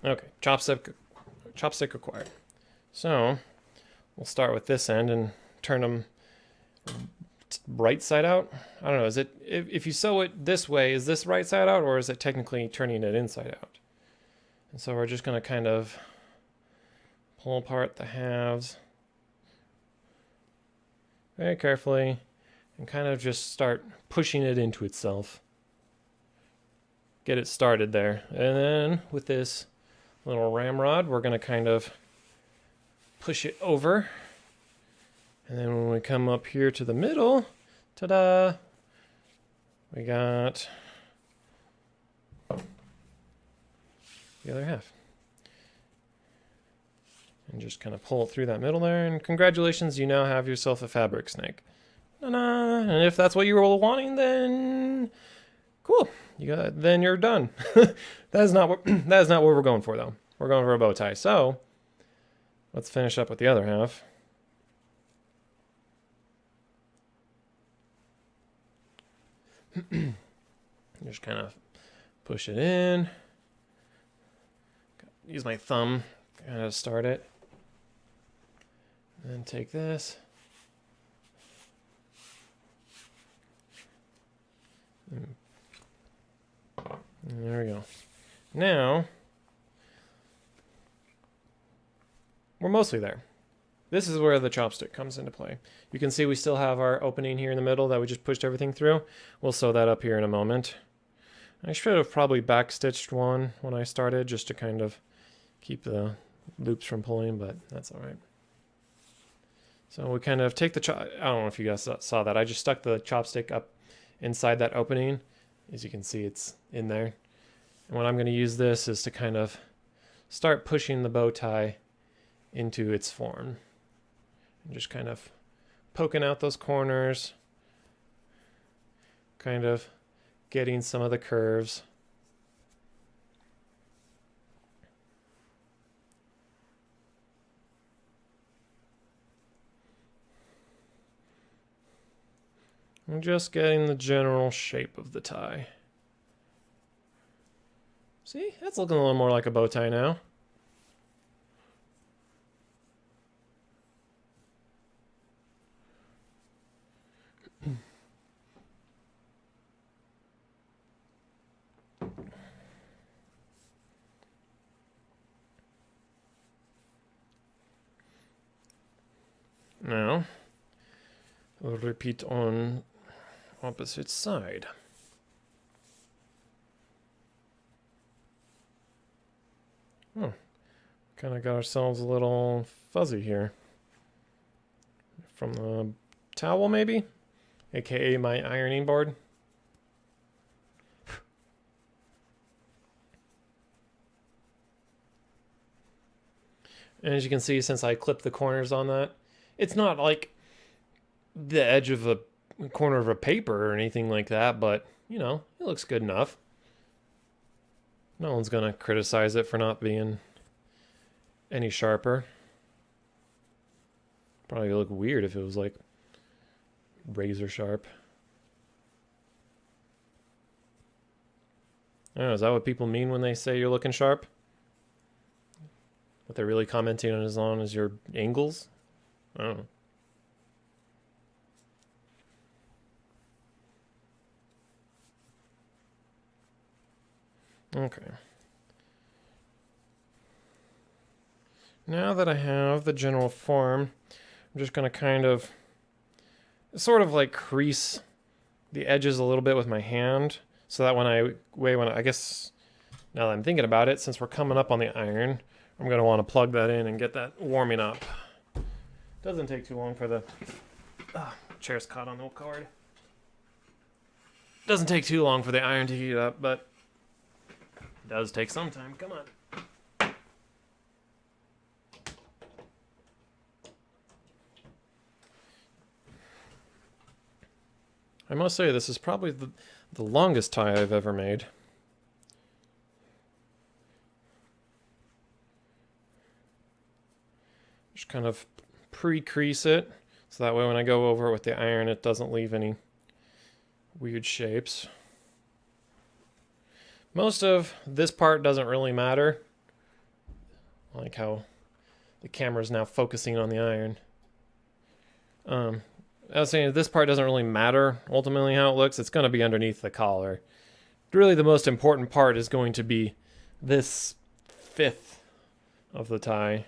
Okay, chopstick acquired. So we'll start with this end and turn them right side out. I don't know, is it, if you sew it this way, is this right side out, or is it technically turning it inside out? And so we're just going to kind of pull apart the halves very carefully and kind of just start pushing it into itself. Get it started there. And then with this little ramrod, we're going to kind of push it over. And then when we come up here to the middle, ta-da, we got the other half. And just kind of pull it through that middle there, and congratulations, you now have yourself a fabric snake. Ta-da! And if that's what you were wanting, then cool. Then you're done. That is not what we're going for though. We're going for a bow tie. So let's finish up with the other half. Just kind of push it in. Use my thumb kind of start it. And then take this. And there we go. Now, we're mostly there. This is where the chopstick comes into play. You can see we still have our opening here in the middle that we just pushed everything through. We'll sew that up here in a moment. I should have probably backstitched one when I started just to kind of keep the loops from pulling, but that's all right. So we kind of take the I don't know if you guys saw that. I just stuck the chopstick up inside that opening. As you can see, it's in there. And what I'm going to use this is to kind of start pushing the bow tie into its form. And just kind of poking out those corners. Kind of getting some of the curves. I'm just getting the general shape of the tie. See, that's looking a little more like a bow tie now. Now, we'll repeat on opposite side. Oh, kind of got ourselves a little fuzzy here. From the towel maybe? AKA my ironing board. And as you can see, since I clipped the corners on that, It's not like the edge of a corner of a paper or anything like that, but, you know, it looks good enough. No one's going to criticize it for not being any sharper. Probably look weird if it was like razor sharp. I don't know, is that what people mean when they say you're looking sharp? What they're really commenting on is your angles? I don't know. Okay. Now that I have the general form, I'm just going to kind of sort of like crease the edges a little bit with my hand so that I guess now that I'm thinking about it, since we're coming up on the iron, I'm going to want to plug that in and get that warming up. Doesn't take too long for the chair's caught on the cord. Doesn't take too long for the iron to heat up, but it does take some time. Come on. I must say, this is probably the longest tie I've ever made. Just kind of pre-crease it, so that way when I go over it with the iron, it doesn't leave any weird shapes. Most of this part doesn't really matter. I like how the camera's now focusing on the iron. I was saying this part doesn't really matter ultimately how it looks. It's going to be underneath the collar. Really, the most important part is going to be this fifth of the tie.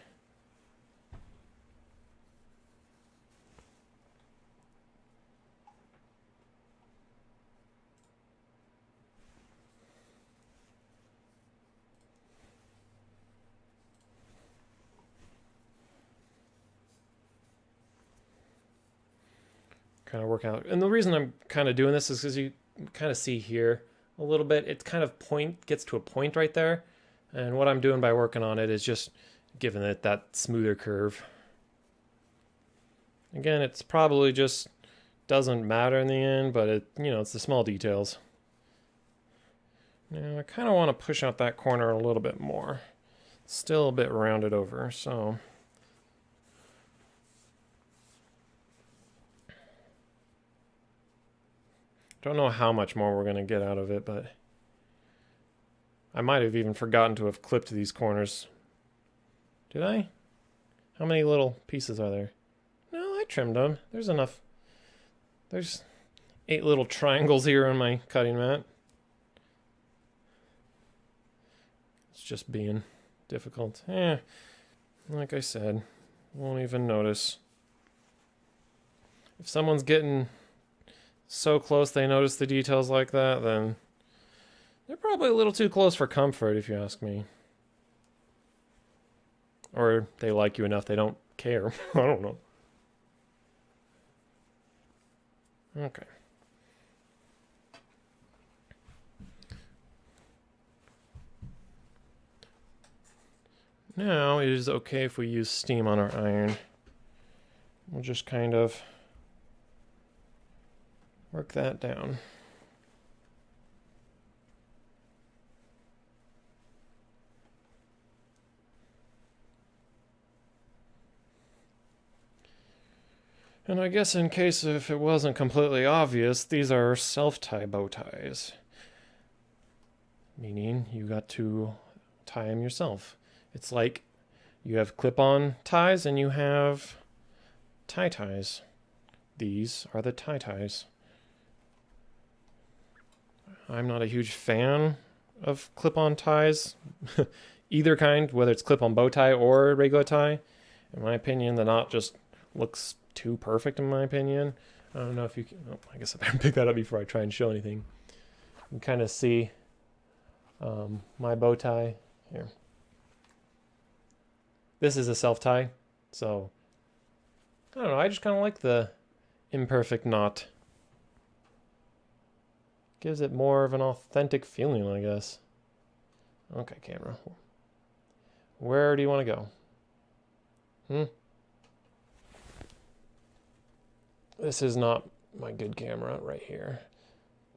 Kind of work out. And the reason I'm kind of doing this is because you kind of see here a little bit, it kind of gets to a point right there. And what I'm doing by working on it is just giving it that smoother curve. Again, it's probably just doesn't matter in the end, but it's the small details. Now I kind of want to push out that corner a little bit more. It's still a bit rounded over, so don't know how much more we're going to get out of it, but I might have even forgotten to have clipped these corners. Did I? How many little pieces are there? No, I trimmed them. There's enough. There's 8 little triangles here on my cutting mat. It's just being difficult. Like I said, won't even notice. If someone's getting so close they notice the details like that, then they're probably a little too close for comfort, if you ask me. Or they like you enough they don't care. I don't know. Okay. Now it is okay if we use steam on our iron. We'll just kind of work that down. And I guess in case if it wasn't completely obvious, these are self-tie bow ties. Meaning you got to tie them yourself. It's like you have clip-on ties and you have tie ties. These are the tie ties. I'm not a huge fan of clip-on ties. Either kind, whether it's clip-on bow tie or regular tie. In my opinion, the knot just looks too perfect in my opinion. I don't know if you can... Oh, I guess I better pick that up before I try and show anything. You can kind of see my bow tie here. This is a self-tie, so I don't know, I just kind of like the imperfect knot. Gives it more of an authentic feeling, I guess. Okay, camera. Where do you want to go? this is not my good camera right here.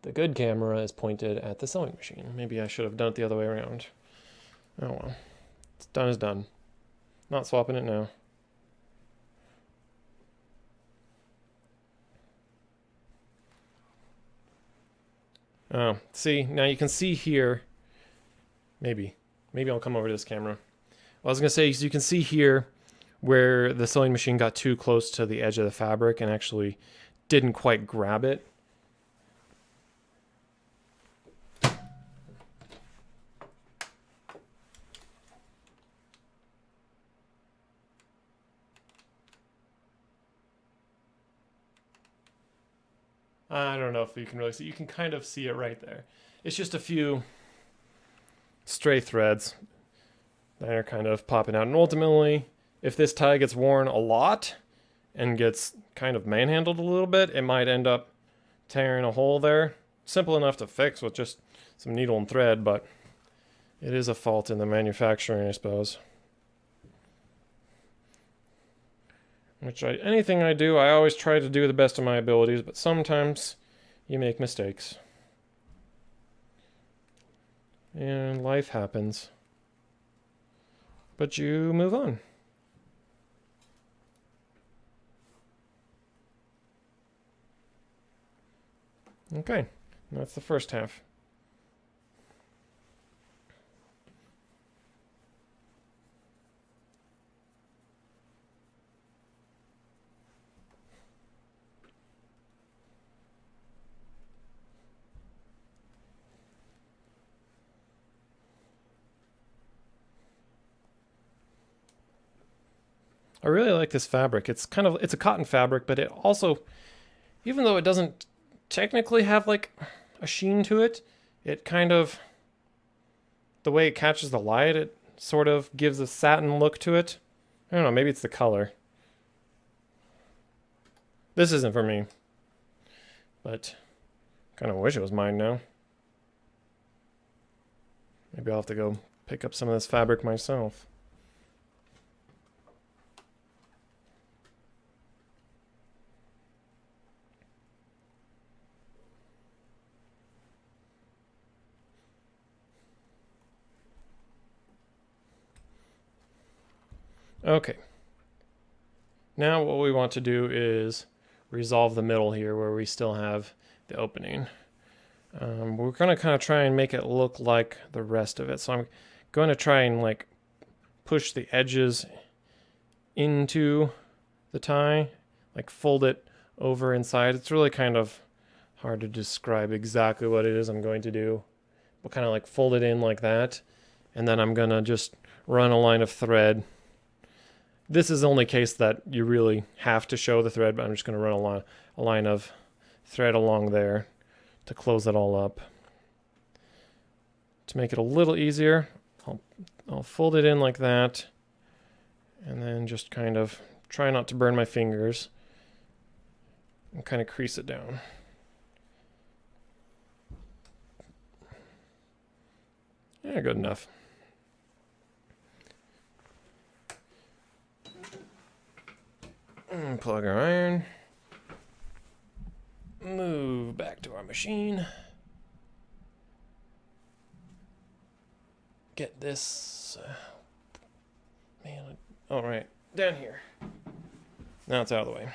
The good camera is pointed at the sewing machine. Maybe I should have done it the other way around. Oh well. It's done is done. Not swapping it now. Oh, see, now you can see here. Maybe I'll come over to this camera. What I was gonna say is you can see here where the sewing machine got too close to the edge of the fabric and actually didn't quite grab it. I don't know if you can really see. You can kind of see it right there. It's just a few stray threads that are kind of popping out. And ultimately, if this tie gets worn a lot and gets kind of manhandled a little bit, it might end up tearing a hole there. Simple enough to fix with just some needle and thread, but it is a fault in the manufacturing, I suppose. Anything I do, I always try to do the best of my abilities, but sometimes you make mistakes. And life happens. But you move on. Okay, that's the first half. I really like this fabric. It's a cotton fabric, but it also, even though it doesn't technically have like a sheen to it, it kind of, the way it catches the light, it sort of gives a satin look to it. I don't know, maybe it's the color. This isn't for me, but kind of wish it was mine now. Maybe I'll have to go pick up some of this fabric myself. Okay. Now what we want to do is resolve the middle here where we still have the opening. We're going to kind of try and make it look like the rest of it. So I'm going to try and like push the edges into the tie, like fold it over inside. It's really kind of hard to describe exactly what it is I'm going to do. We'll kind of like fold it in like that, and then I'm going to just run a line of thread. This is the only case that you really have to show the thread, but I'm just going to run a line of thread along there to close it all up. To make it a little easier, I'll fold it in like that, and then just kind of try not to burn my fingers and kind of crease it down. Yeah, good enough. Plug our iron. Move back to our machine. Get this. Man, all right, down here. Now it's out of the way.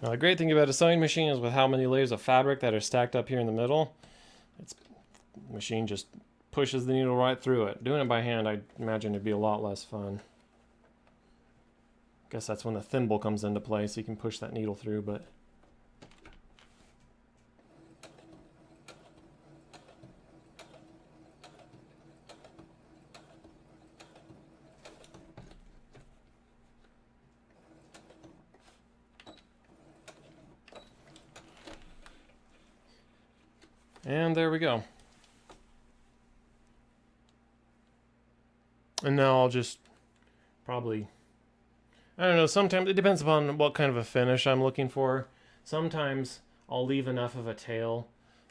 Now, the great thing about a sewing machine is with how many layers of fabric that are stacked up here in the middle, the machine just pushes the needle right through it. Doing it by hand, I imagine it'd be a lot less fun. Guess that's when the thimble comes into play, so you can push that needle through, but And there we go. And now I'll just probably, I don't know, sometimes it depends upon what kind of a finish I'm looking for. Sometimes I'll leave enough of a tail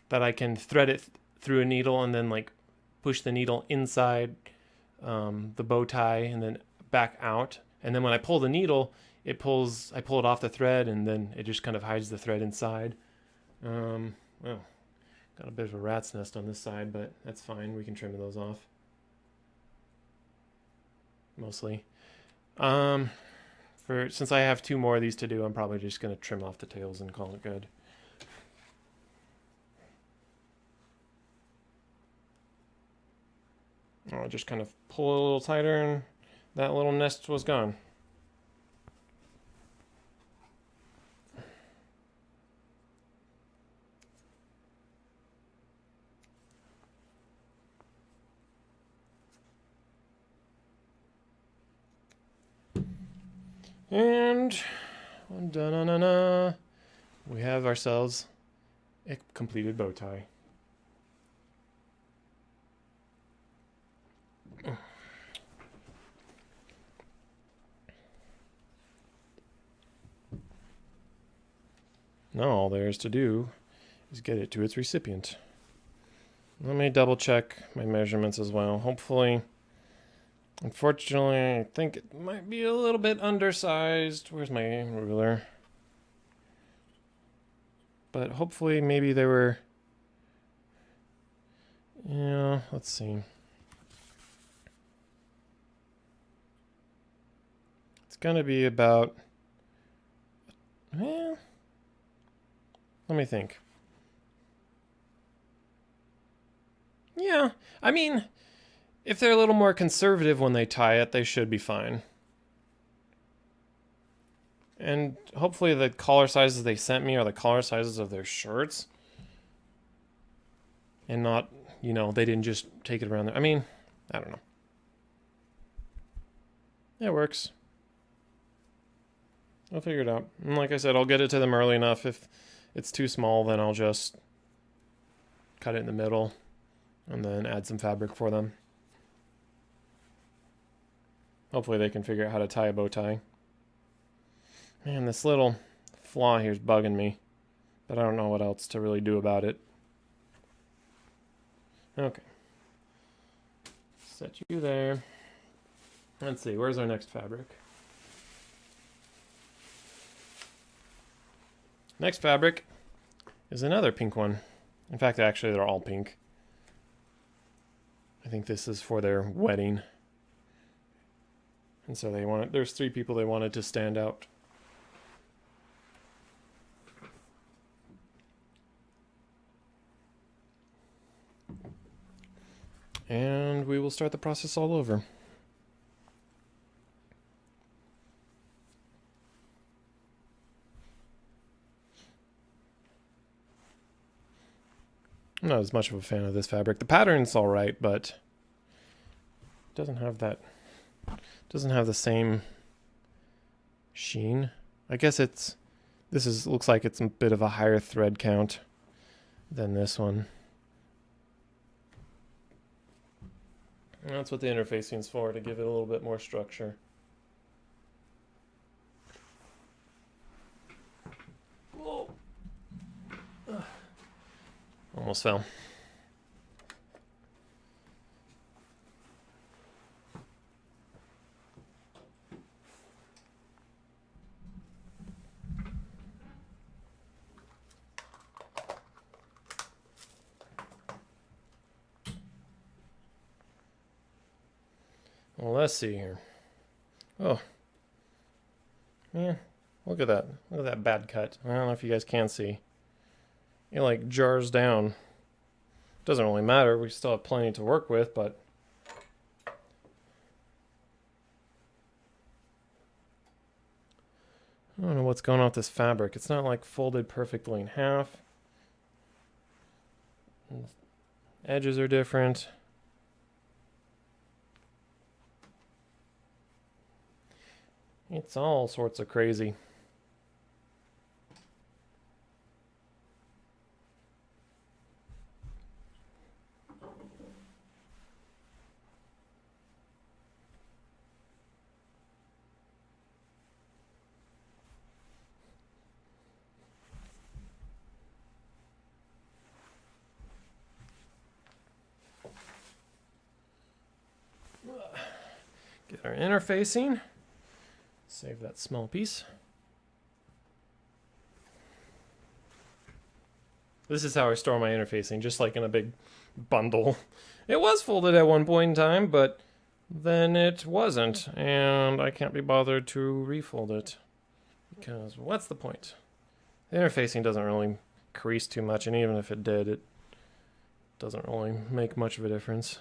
that I can thread it through a needle and then like push the needle inside the bow tie and then back out. And then when I pull the needle, I pull it off the thread and then it just kind of hides the thread inside. Well, got a bit of a rat's nest on this side, but that's fine. We can trim those off. Mostly. Since I have 2 more of these to do, I'm probably just going to trim off the tails and call it good. I'll just kind of pull a little tighter and that little nest was gone. And we have ourselves a completed bow tie. Now all there is to do is get it to its recipient. Let me double check my measurements as well. Hopefully, unfortunately, I think it might be a little bit undersized. Where's my ruler? But hopefully maybe they were, yeah, let's see. It's gonna be about, let me think. Yeah, I mean, if they're a little more conservative when they tie it, they should be fine. And hopefully the collar sizes they sent me are the collar sizes of their shirts. And not, they didn't just take it around there. I mean, I don't know. It works. I'll figure it out. And like I said, I'll get it to them early enough. If it's too small, then I'll just cut it in the middle and then add some fabric for them. Hopefully they can figure out how to tie a bow tie. Man, this little flaw here is bugging me, but I don't know what else to really do about it. Okay. Set you there. Let's see, where's our next fabric? Next fabric is another pink one. In fact, actually, they're all pink. I think this is for their wedding. And so there's 3 people they wanted to stand out. And we will start the process all over. I'm not as much of a fan of this fabric. The pattern's all right, but it doesn't have the same sheen. I guess looks like it's a bit of a higher thread count than this one. And that's what the interfacing's for, to give it a little bit more structure. Whoa. Almost fell. Well, let's see here. Oh. Man, look at that. Look at that bad cut. I don't know if you guys can see. It like jars down. Doesn't really matter. We still have plenty to work with, but I don't know what's going on with this fabric. It's not like folded perfectly in half. Edges are different. It's all sorts of crazy. get our interfacing. Save that small piece. This is how I store my interfacing, just like in a big bundle. It was folded at one point in time, but then it wasn't, and I can't be bothered to refold it. Because what's the point? The interfacing doesn't really crease too much, and even if it did, it doesn't really make much of a difference.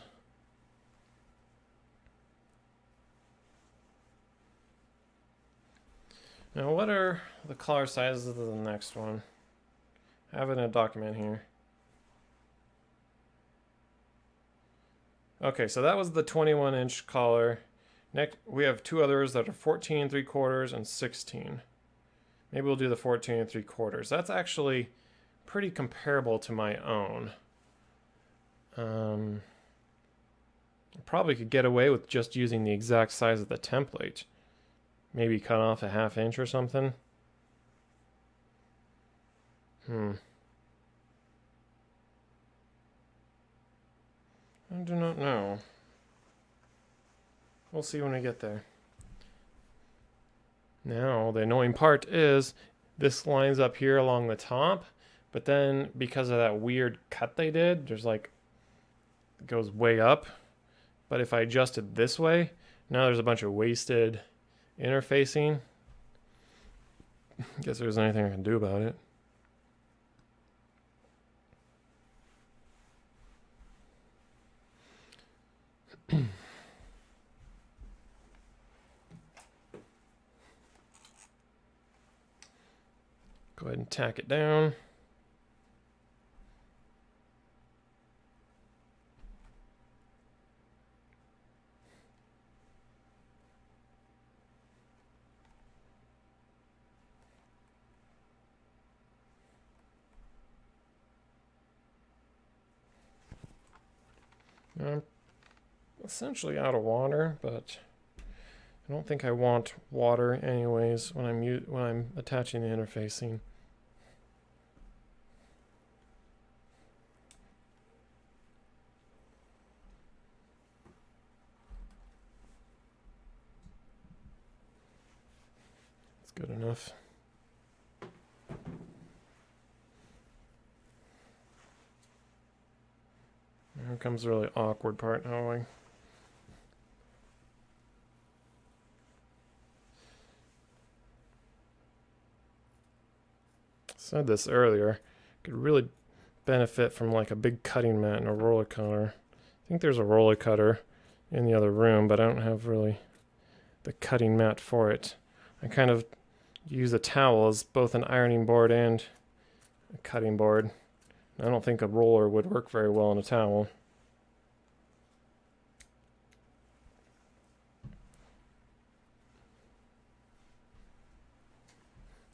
Now, what are the color sizes of the next one? I have it in a document here. Okay, so that was the 21-inch collar. Next, we have two others that are 14 3/4 and 16. Maybe we'll do the 14 3/4. That's actually pretty comparable to my own. I probably could get away with just using the exact size of the template. Maybe cut off a 1/2 inch or something. I do not know. We'll see when we get there. Now, the annoying part is this lines up here along the top, but then because of that weird cut they did, there's like, it goes way up. But if I adjust it this way, now there's a bunch of wasted interfacing. Guess there's anything I can do about it. Go ahead and tack it down. I'm essentially out of water, but I don't think I want water anyways when I'm attaching the interfacing. It's good enough. Here comes the really awkward part. How I said this earlier, could really benefit from like a big cutting mat and a roller cutter. I think there's a roller cutter in the other room, but I don't have really the cutting mat for it. I kind of use a towel as both an ironing board and a cutting board. I don't think a roller would work very well on a towel.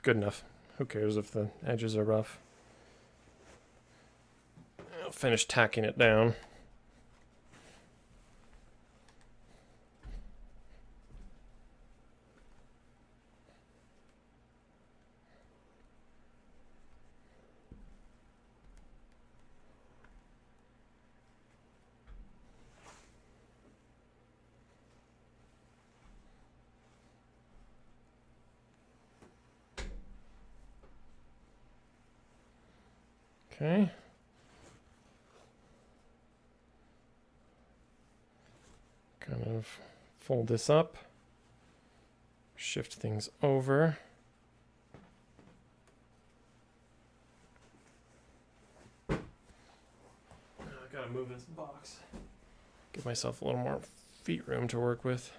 Good enough. Who cares if the edges are rough? I'll finish tacking it down. Okay. Kind of fold this up, shift things over. I gotta move this box. Give myself a little more feet room to work with.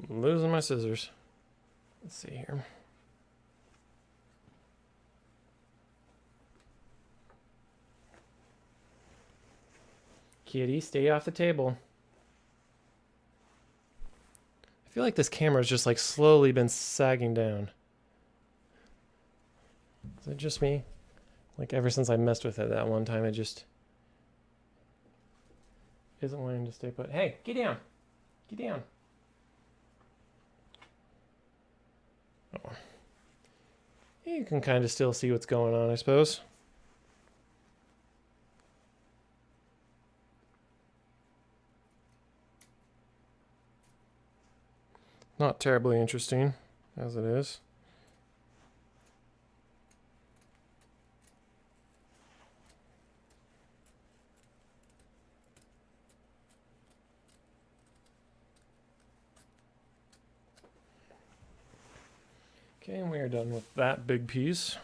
losing my scissors. Let's see here. Kitty, stay off the table. I feel like this camera's just like slowly been sagging down. Is it just me? Like ever since I messed with it that one time, it just isn't wanting to stay put. Hey, get down. Get down. Oh. You can kind of still see what's going on, I suppose. Not terribly interesting, as it is. Okay, and we are done with that big piece.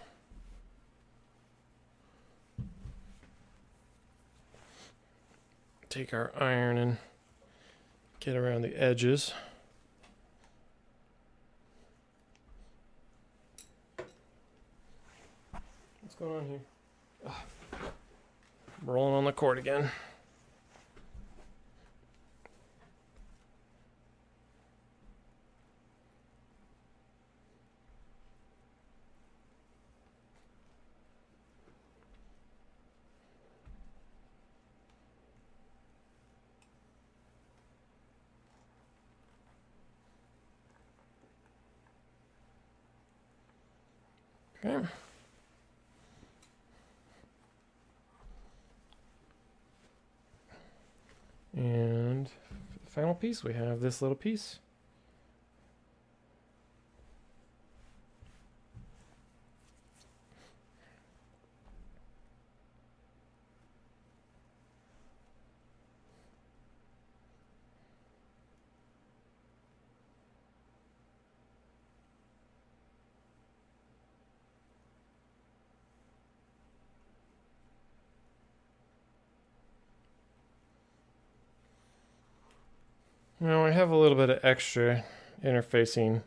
Take our iron and get around the edges. What's going on here? Ugh. I'm rolling on the cord again. Okay. And for the final piece, we have this little piece. Now I have a little bit of extra interfacing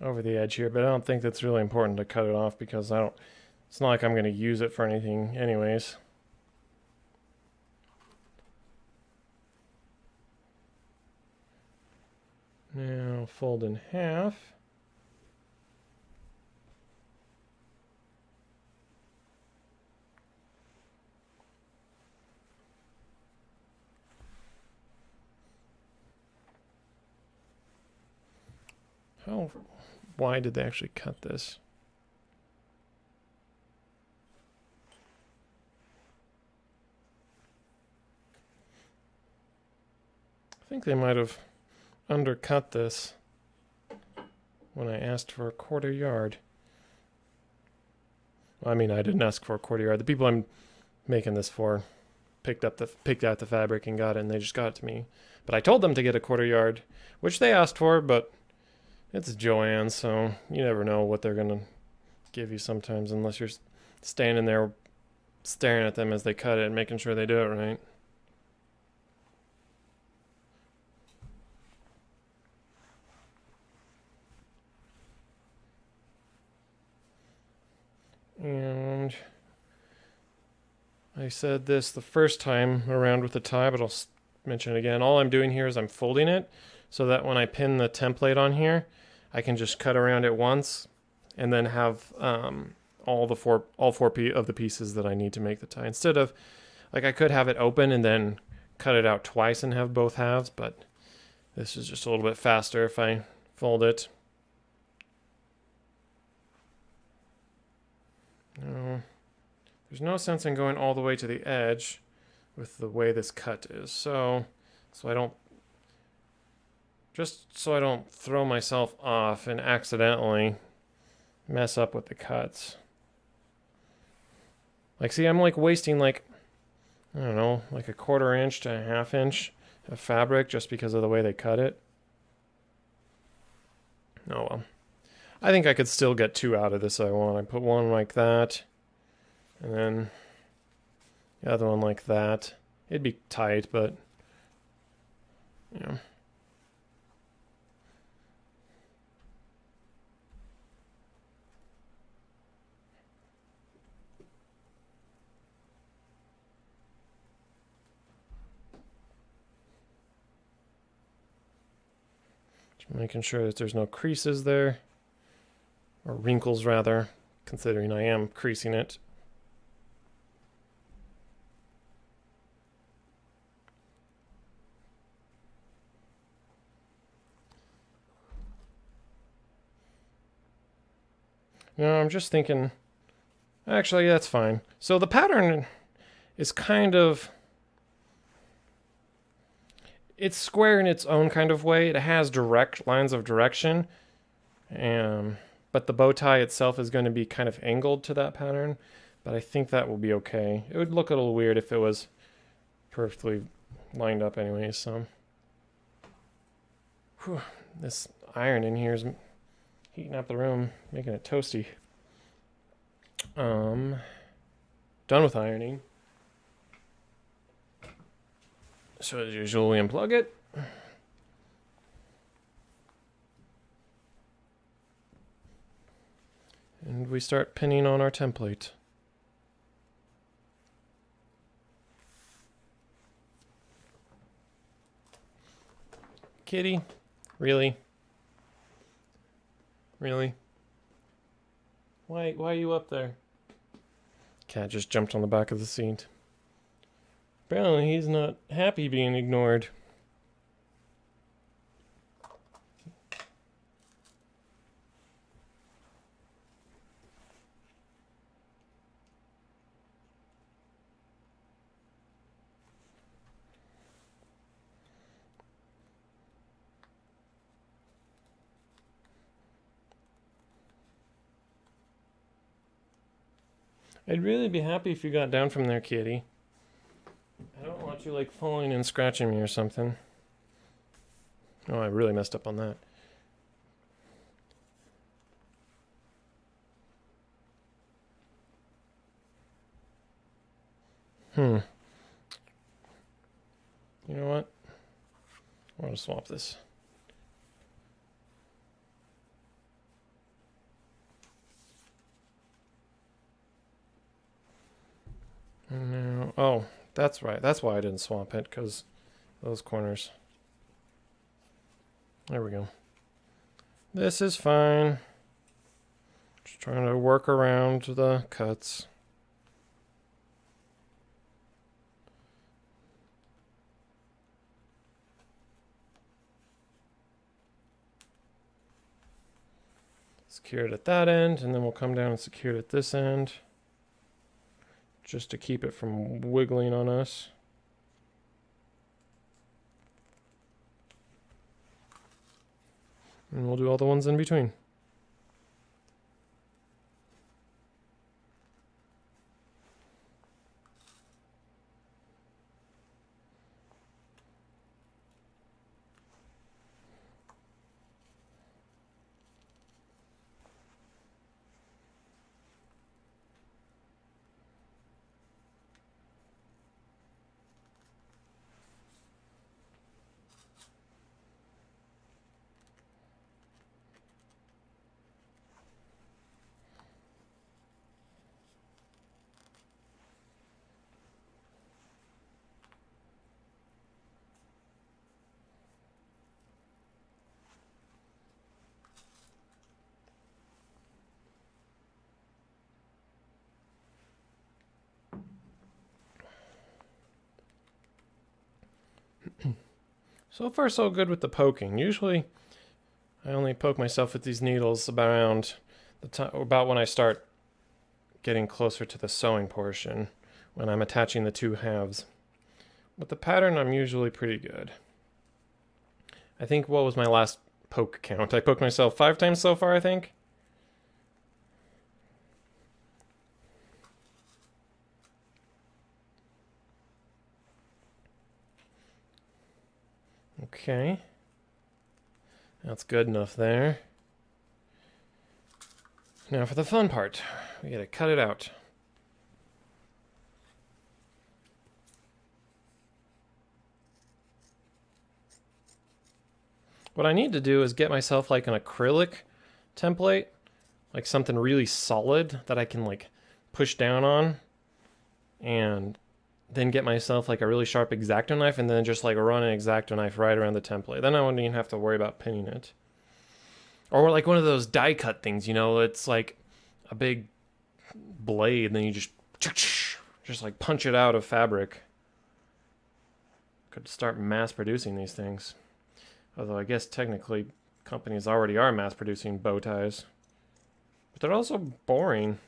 over the edge here, but I don't think that's really important to cut it off because it's not like I'm going to use it for anything anyways. Now fold in half. How wide did they actually cut this? I think they might have undercut this when I asked for a 1/4 yard. Well, I mean, I didn't ask for a 1/4 yard. The people I'm making this for picked out the fabric and got it, and they just got it to me. But I told them to get a 1/4 yard, which they asked for, but it's Joann, so you never know what they're gonna give you sometimes unless you're standing there staring at them as they cut it and making sure they do it right. And I said this the first time around with the tie, but I'll mention it again. All I'm doing here is I'm folding it so that when I pin the template on here, I can just cut around it once and then have all four of the pieces that I need to make the tie. Instead of, like, I could have it open and then cut it out twice and have both halves, but this is just a little bit faster if I fold it. No, there's no sense in going all the way to the edge with the way this cut is. So I don't throw myself off and accidentally mess up with the cuts. Like, see, I'm like wasting like, I don't know, like a 1/4 inch to a 1/2 inch of fabric just because of the way they cut it. Oh well. I think I could still get 2 out of this if I want. I put one like that, and then the other one like that. It'd be tight, but, you know. Just making sure that there's no creases there, or wrinkles rather, considering I am creasing it. No, I'm just thinking, actually that's fine. So the pattern is kind of, it's square in its own kind of way. It has direct lines of direction, but the bow tie itself is going to be kind of angled to that pattern, but I think that will be okay. It would look a little weird if it was perfectly lined up anyway, so. Whew, this iron in here is heating up the room, making it toasty. Done with ironing. So as usual, we unplug it. And we start pinning on our template. Kitty? Really? Really? Why are you up there? Cat just jumped on the back of the seat. Apparently he's not happy being ignored. I'd really be happy if you got down from there, kitty. I don't want you, like, falling and scratching me or something. Oh, I really messed up on that. You know what? I want to swap this. No. Oh, that's right. That's why I didn't swap it, because those corners. There we go. This is fine. Just trying to work around the cuts. Secure it at that end, and then we'll come down and secure it at this end, just to keep it from wiggling on us. And we'll do all the ones in between. So far, so good with the poking. Usually, I only poke myself with these needles about when I start getting closer to the sewing portion, when I'm attaching the two halves. With the pattern, I'm usually pretty good. I think, what was my last poke count? I poked myself 5 times so far, I think. Okay. That's good enough there. Now for the fun part. We gotta cut it out. What I need to do is get myself like an acrylic template, like something really solid that I can like push down on and then get myself like a really sharp X-Acto knife and then just like run an X-Acto knife right around the template. Then I wouldn't even have to worry about pinning it. Or like one of those die cut things, you know, it's like a big blade and then you just like punch it out of fabric. Could start mass producing these things. Although I guess technically companies already are mass producing bow ties. But they're also boring.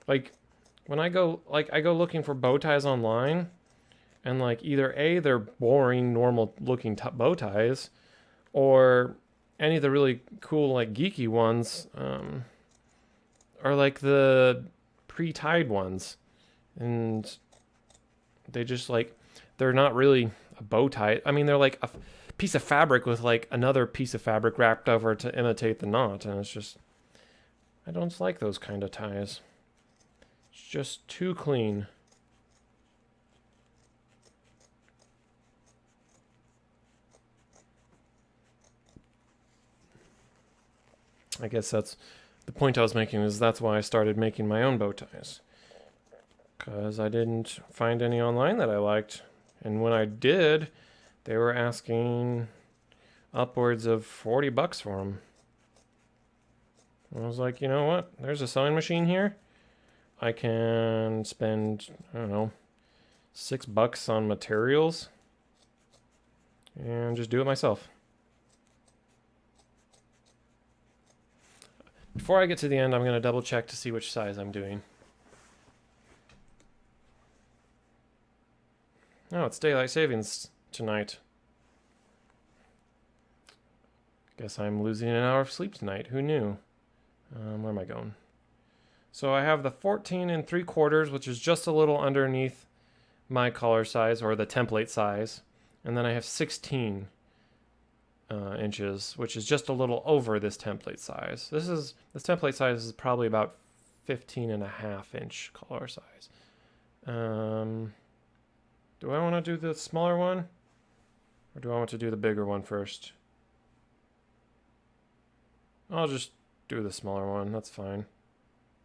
Like when I go looking for bow ties online, and like either A, they're boring normal looking bow ties, or any of the really cool like geeky ones are like the pre-tied ones, and they just like they're not really a bow tie. I mean, they're like a piece of fabric with like another piece of fabric wrapped over to imitate the knot, and it's just I don't like those kind of ties. It's just too clean. I guess that's the point I was making, is that's why I started making my own bow ties. Because I didn't find any online that I liked. And when I did, they were asking upwards of $40 for them. I was like, you know what? There's a sewing machine here. I can spend, I don't know, $6 on materials and just do it myself. Before I get to the end, I'm going to double check to see which size I'm doing. Oh, it's daylight savings tonight. Guess I'm losing an hour of sleep tonight. Who knew? Where am I going? So I have the 14 3/4, which is just a little underneath my collar size, or the template size. And then I have 16 inches, which is just a little over this template size. This template size is probably about 15.5-inch collar size. Do I want to do the smaller one, or do I want to do the bigger one first? I'll just do the smaller one. That's fine.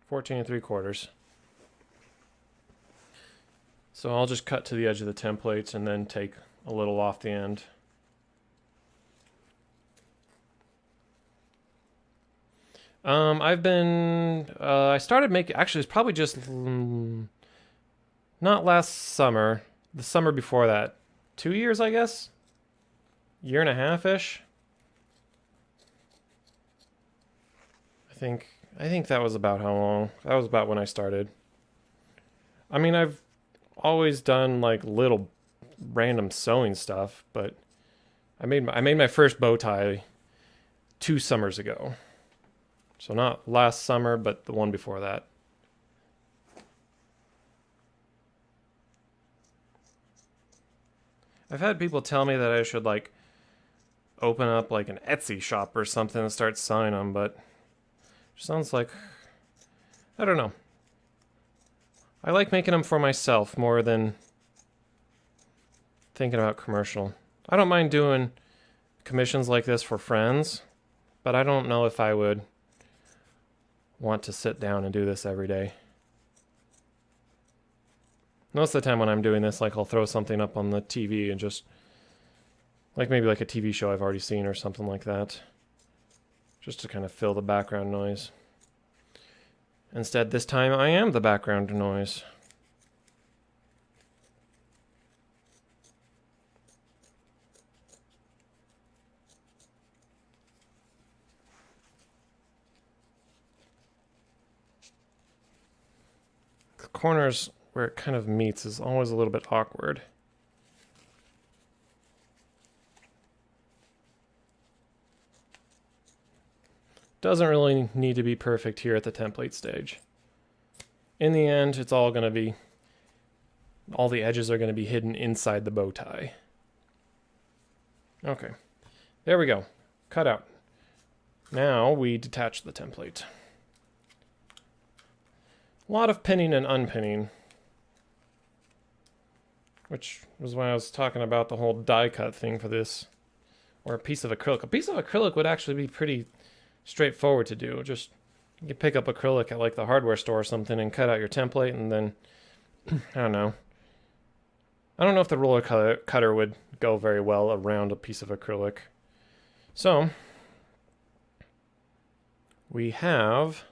14 3/4. So I'll just cut to the edge of the template and then take a little off the end. I started making, actually it's probably just, not last summer, the summer before that. 2 years, I guess? Year and a half-ish? I think that was about how long. That was about when I started. I mean, I've always done like little random sewing stuff, but I made my first bow tie 2 summers ago. So not last summer, but the one before that. I've had people tell me that I should like open up like an Etsy shop or something and start selling them, but it sounds like, I don't know. I like making them for myself more than thinking about commercial. I don't mind doing commissions like this for friends, but I don't know if I would want to sit down and do this every day. Most of the time when I'm doing this, like I'll throw something up on the TV and just, like maybe like a TV show I've already seen or something like that, just to kind of fill the background noise. Instead, this time I am the background noise. The corners where it kind of meets is always a little bit awkward. Doesn't really need to be perfect here at the template stage. In the end, it's all the edges are going to be hidden inside the bow tie. Okay, there we go. Cut out. Now we detach the template. A lot of pinning and unpinning, which was when I was talking about the whole die cut thing for this, or a piece of acrylic. A piece of acrylic would actually be pretty straightforward to do. Just you pick up acrylic at like the hardware store or something and cut out your template, and then I don't know, I don't know if the roller cutter would go very well around a piece of acrylic. So we have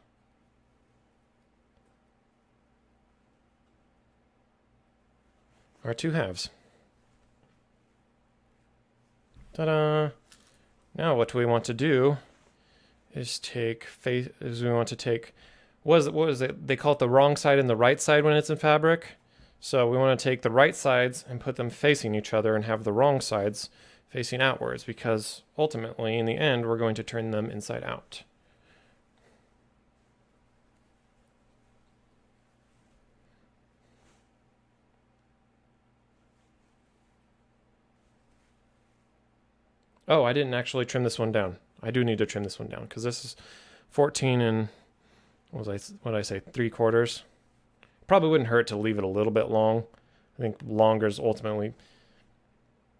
our two halves. Ta-da! Now what we want to do is we want to take what was it? They call it the wrong side and the right side when it's in fabric. So we want to take the right sides and put them facing each other and have the wrong sides facing outwards, because ultimately in the end we're going to turn them inside out. Oh, I didn't actually trim this one down. I do need to trim this one down because this is 14 and what did I say, 3/4. Probably wouldn't hurt to leave it a little bit long. I think longer is ultimately.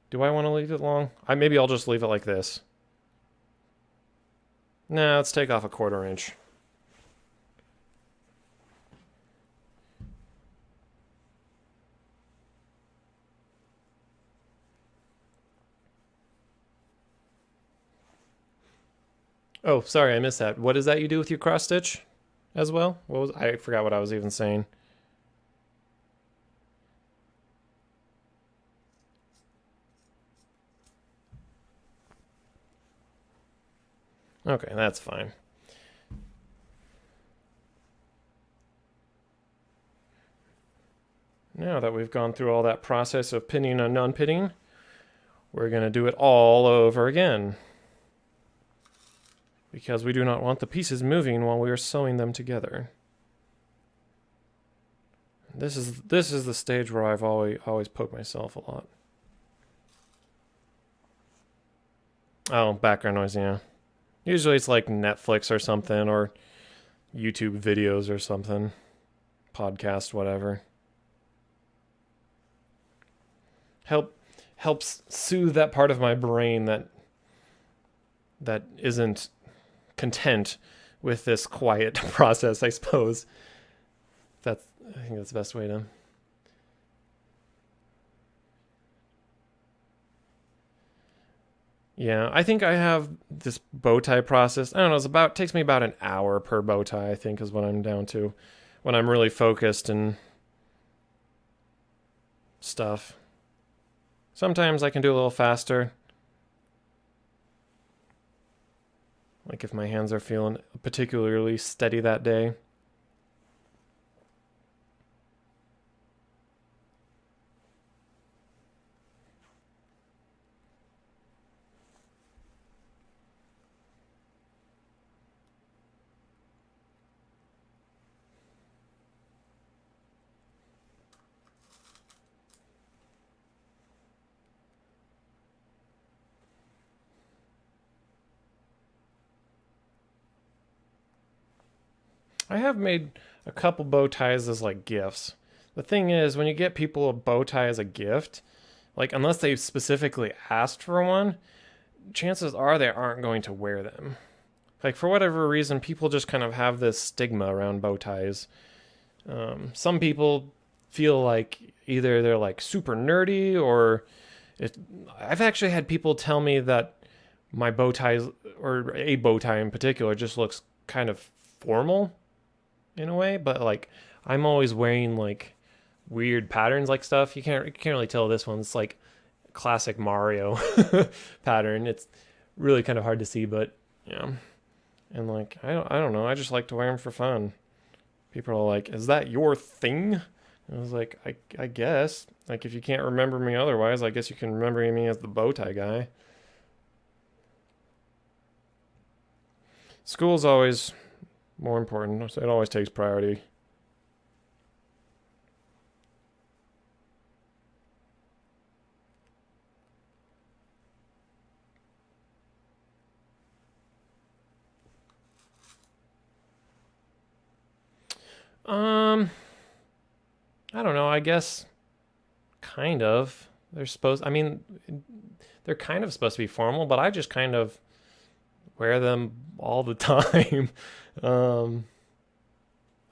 Do I want to leave it long? Maybe I'll just leave it like this. Nah, let's take off a 1/4 inch. Oh, sorry, I missed that. What is that you do with your cross stitch as well? I forgot what I was even saying. Okay, that's fine. Now that we've gone through all that process of pinning and unpinning, we're going to do it all over again, because we do not want the pieces moving while we are sewing them together. This is the stage where I've always poked myself a lot. Oh, background noise, yeah. Usually it's like Netflix or something, or YouTube videos or something. Podcast, whatever. Helps soothe that part of my brain that isn't content with this quiet process, I suppose. I think that's the best way to. Yeah, I think I have this bow tie process. I don't know, takes me about an hour per bow tie, I think is what I'm down to when I'm really focused and stuff. Sometimes I can do a little faster. Like if my hands are feeling particularly steady that day. I have made a couple bow ties as like gifts. The thing is, when you get people a bow tie as a gift, like unless they specifically asked for one, chances are they aren't going to wear them. Like for whatever reason, people just kind of have this stigma around bow ties. Some people feel like either they're like super nerdy or I've actually had people tell me that my bow ties, or a bow tie in particular, just looks kind of formal in a way, but like I'm always wearing like weird patterns, like stuff. You can't really tell this one's like classic Mario pattern. It's really kind of hard to see, but yeah. And like I don't know. I just like to wear them for fun. People are like, "Is that your thing?" And I was like, I guess. Like if you can't remember me otherwise, I guess you can remember me as the bow tie guy. School's always more important. So it always takes priority. Um, I don't know. I guess kind of. I mean, they're kind of supposed to be formal, but I just kind of wear them all the time.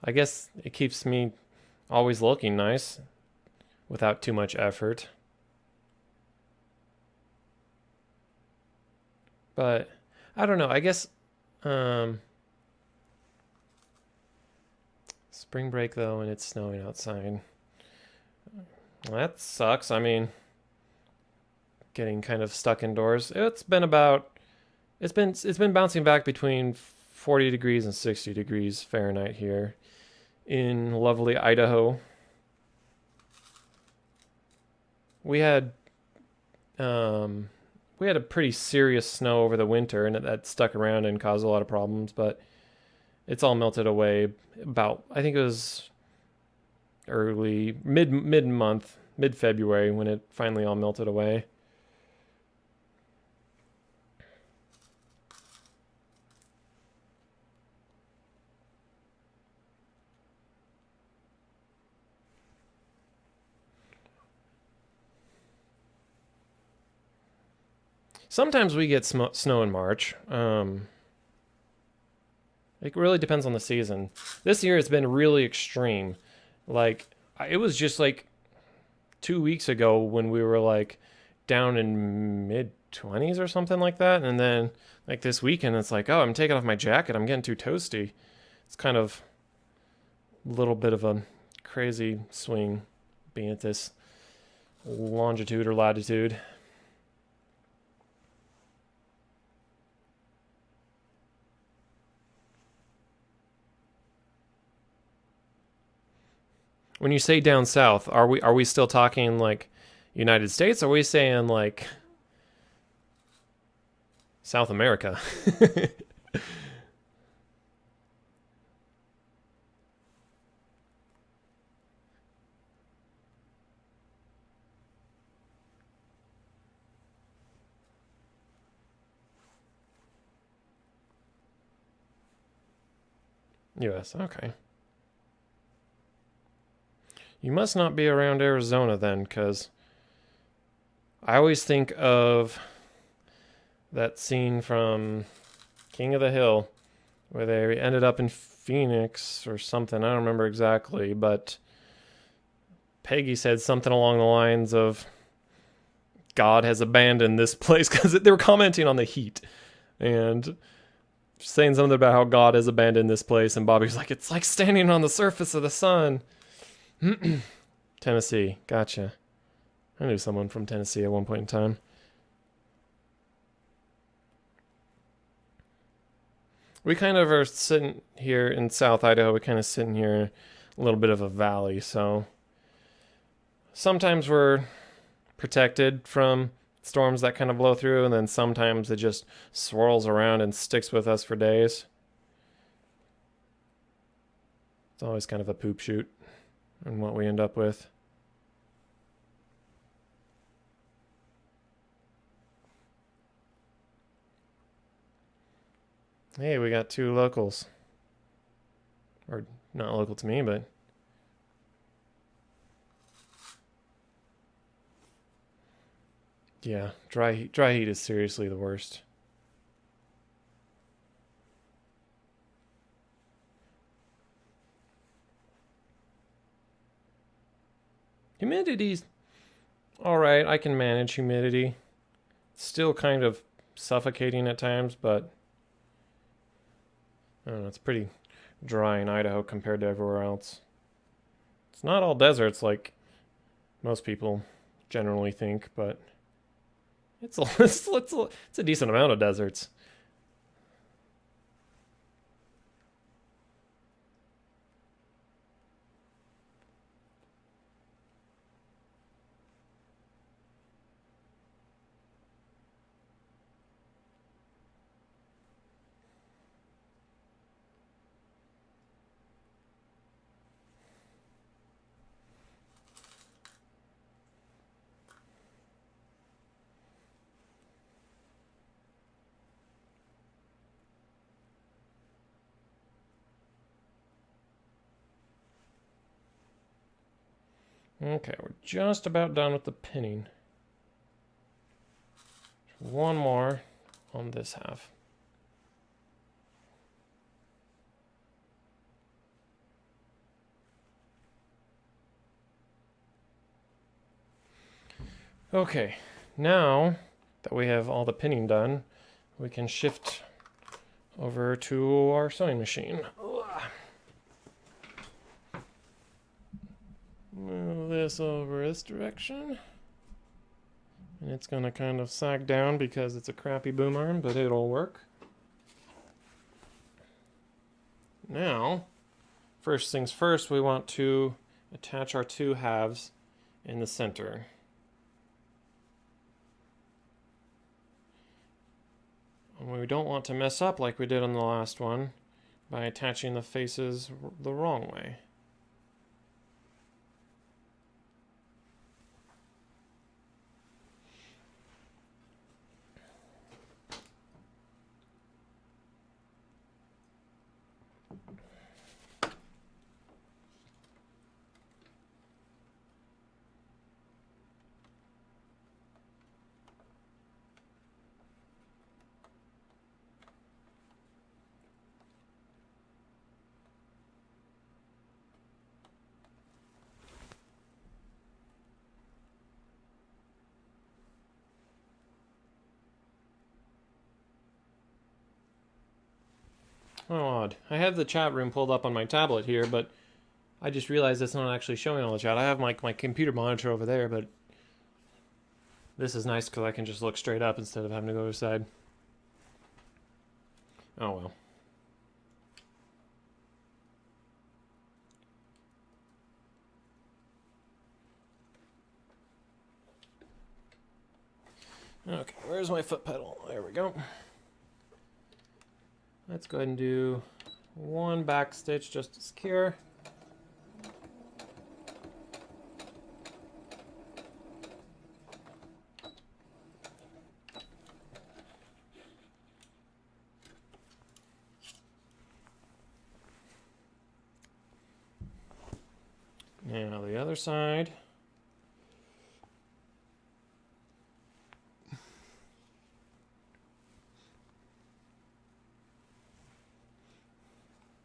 I guess it keeps me always looking nice, without too much effort. But I don't know. I guess spring break though, and it's snowing outside. Well, that sucks. I mean, getting kind of stuck indoors. It's been bouncing back between 40 degrees and 60 degrees Fahrenheit here in lovely Idaho. We had a pretty serious snow over the winter, and that stuck around and caused a lot of problems. But it's all melted away. About I think it was early mid February when it finally all melted away. Sometimes we get snow in March. It really depends on the season. This year it's been really extreme. Like it was just like 2 weeks ago when we were like down in mid 20s or something like that, and then like this weekend it's like, oh, I'm taking off my jacket. I'm getting too toasty. It's kind of a little bit of a crazy swing being at this longitude or latitude. When you say down south, are we still talking like United States? Or are we saying like South America? U.S. Okay. You must not be around Arizona then, because I always think of that scene from King of the Hill where they ended up in Phoenix or something. I don't remember exactly, but Peggy said something along the lines of God has abandoned this place because they were commenting on the heat and saying something about how God has abandoned this place. And Bobby was like, it's like standing on the surface of the sun. Tennessee, gotcha. I knew someone from Tennessee at one point in time. We kind of are sitting here in South Idaho. We kind of sitting here in a little bit of a valley, so sometimes we're protected from storms that kind of blow through, and then sometimes it just swirls around and sticks with us for days. It's always kind of a poop shoot and what we end up with. Hey, we got two locals. Or not local to me, but yeah, dry heat is seriously the worst. Humidity's all right. I can manage humidity. It's still kind of suffocating at times, but I don't know, it's pretty dry in Idaho compared to everywhere else. It's not all deserts like most people generally think, but it's a decent amount of deserts. Okay, we're just about done with the pinning. One more on this half. Okay, now that we have all the pinning done, we can shift over to our sewing machine. Move this over this direction. And it's going to kind of sag down because it's a crappy boom arm, but it'll work. Now, first things first, we want to attach our two halves in the center. And we don't want to mess up like we did on the last one by attaching the faces the wrong way. Oh, odd. I have the chat room pulled up on my tablet here, but I just realized it's not actually showing all the chat. I have my computer monitor over there, but this is nice because I can just look straight up instead of having to go to the side. Oh well. Okay, where's my foot pedal? There we go. Let's go ahead and do one back stitch just to secure. Now the other side.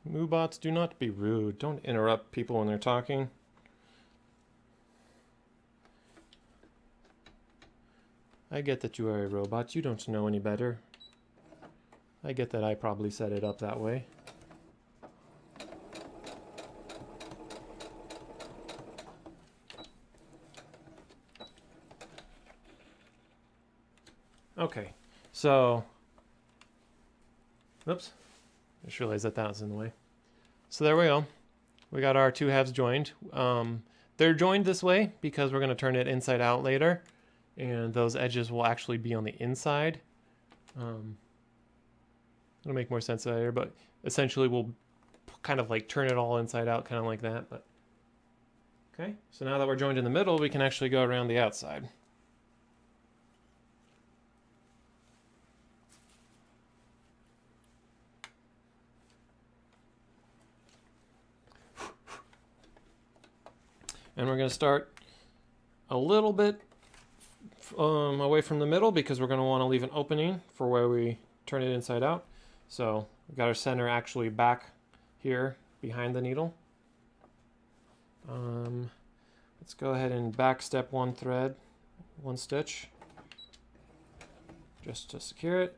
Moobots, do not be rude. Don't interrupt people when they're talking. I get that you are a robot. You don't know any better. I get that I probably set it up that way. Okay, so, oops, just realized that that was in the way. So there we go. We got our two halves joined. They're joined this way because we're going to turn it inside out later, and those edges will actually be on the inside. It'll make more sense later, but essentially we'll kind of like turn it all inside out, kind of like that. But okay, so now that we're joined in the middle, we can actually go around the outside. And we're going to start a little bit away from the middle because we're going to want to leave an opening for where we turn it inside out. So we've got our center actually back here behind the needle. Let's go ahead and back step one thread, one stitch, just to secure it.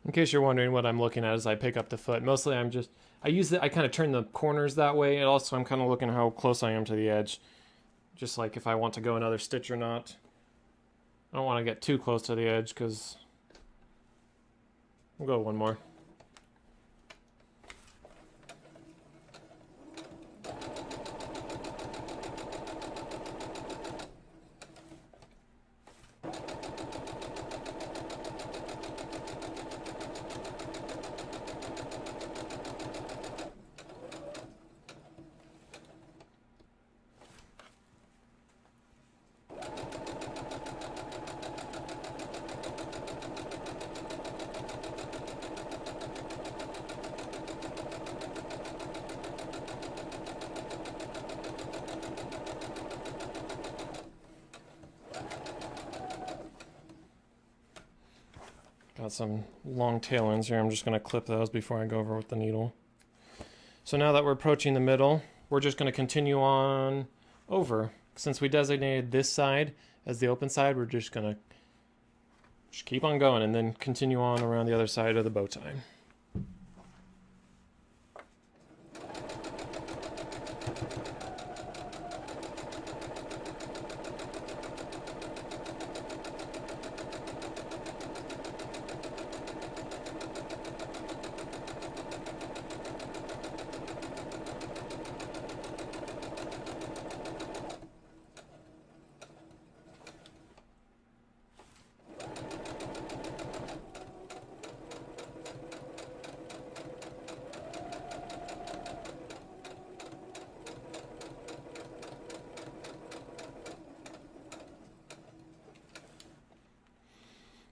In case you're wondering what I'm looking at as I pick up the foot, mostly I kind of turn the corners that way, and also I'm kind of looking how close I am to the edge, just like if I want to go another stitch or not. I don't want to get too close to the edge because we'll go one more. Got some long tail ends here. I'm just going to clip those before I go over with the needle. So now that we're approaching the middle, we're just going to continue on over. Since we designated this side as the open side, we're just going to keep on going and then continue on around the other side of the bow tie.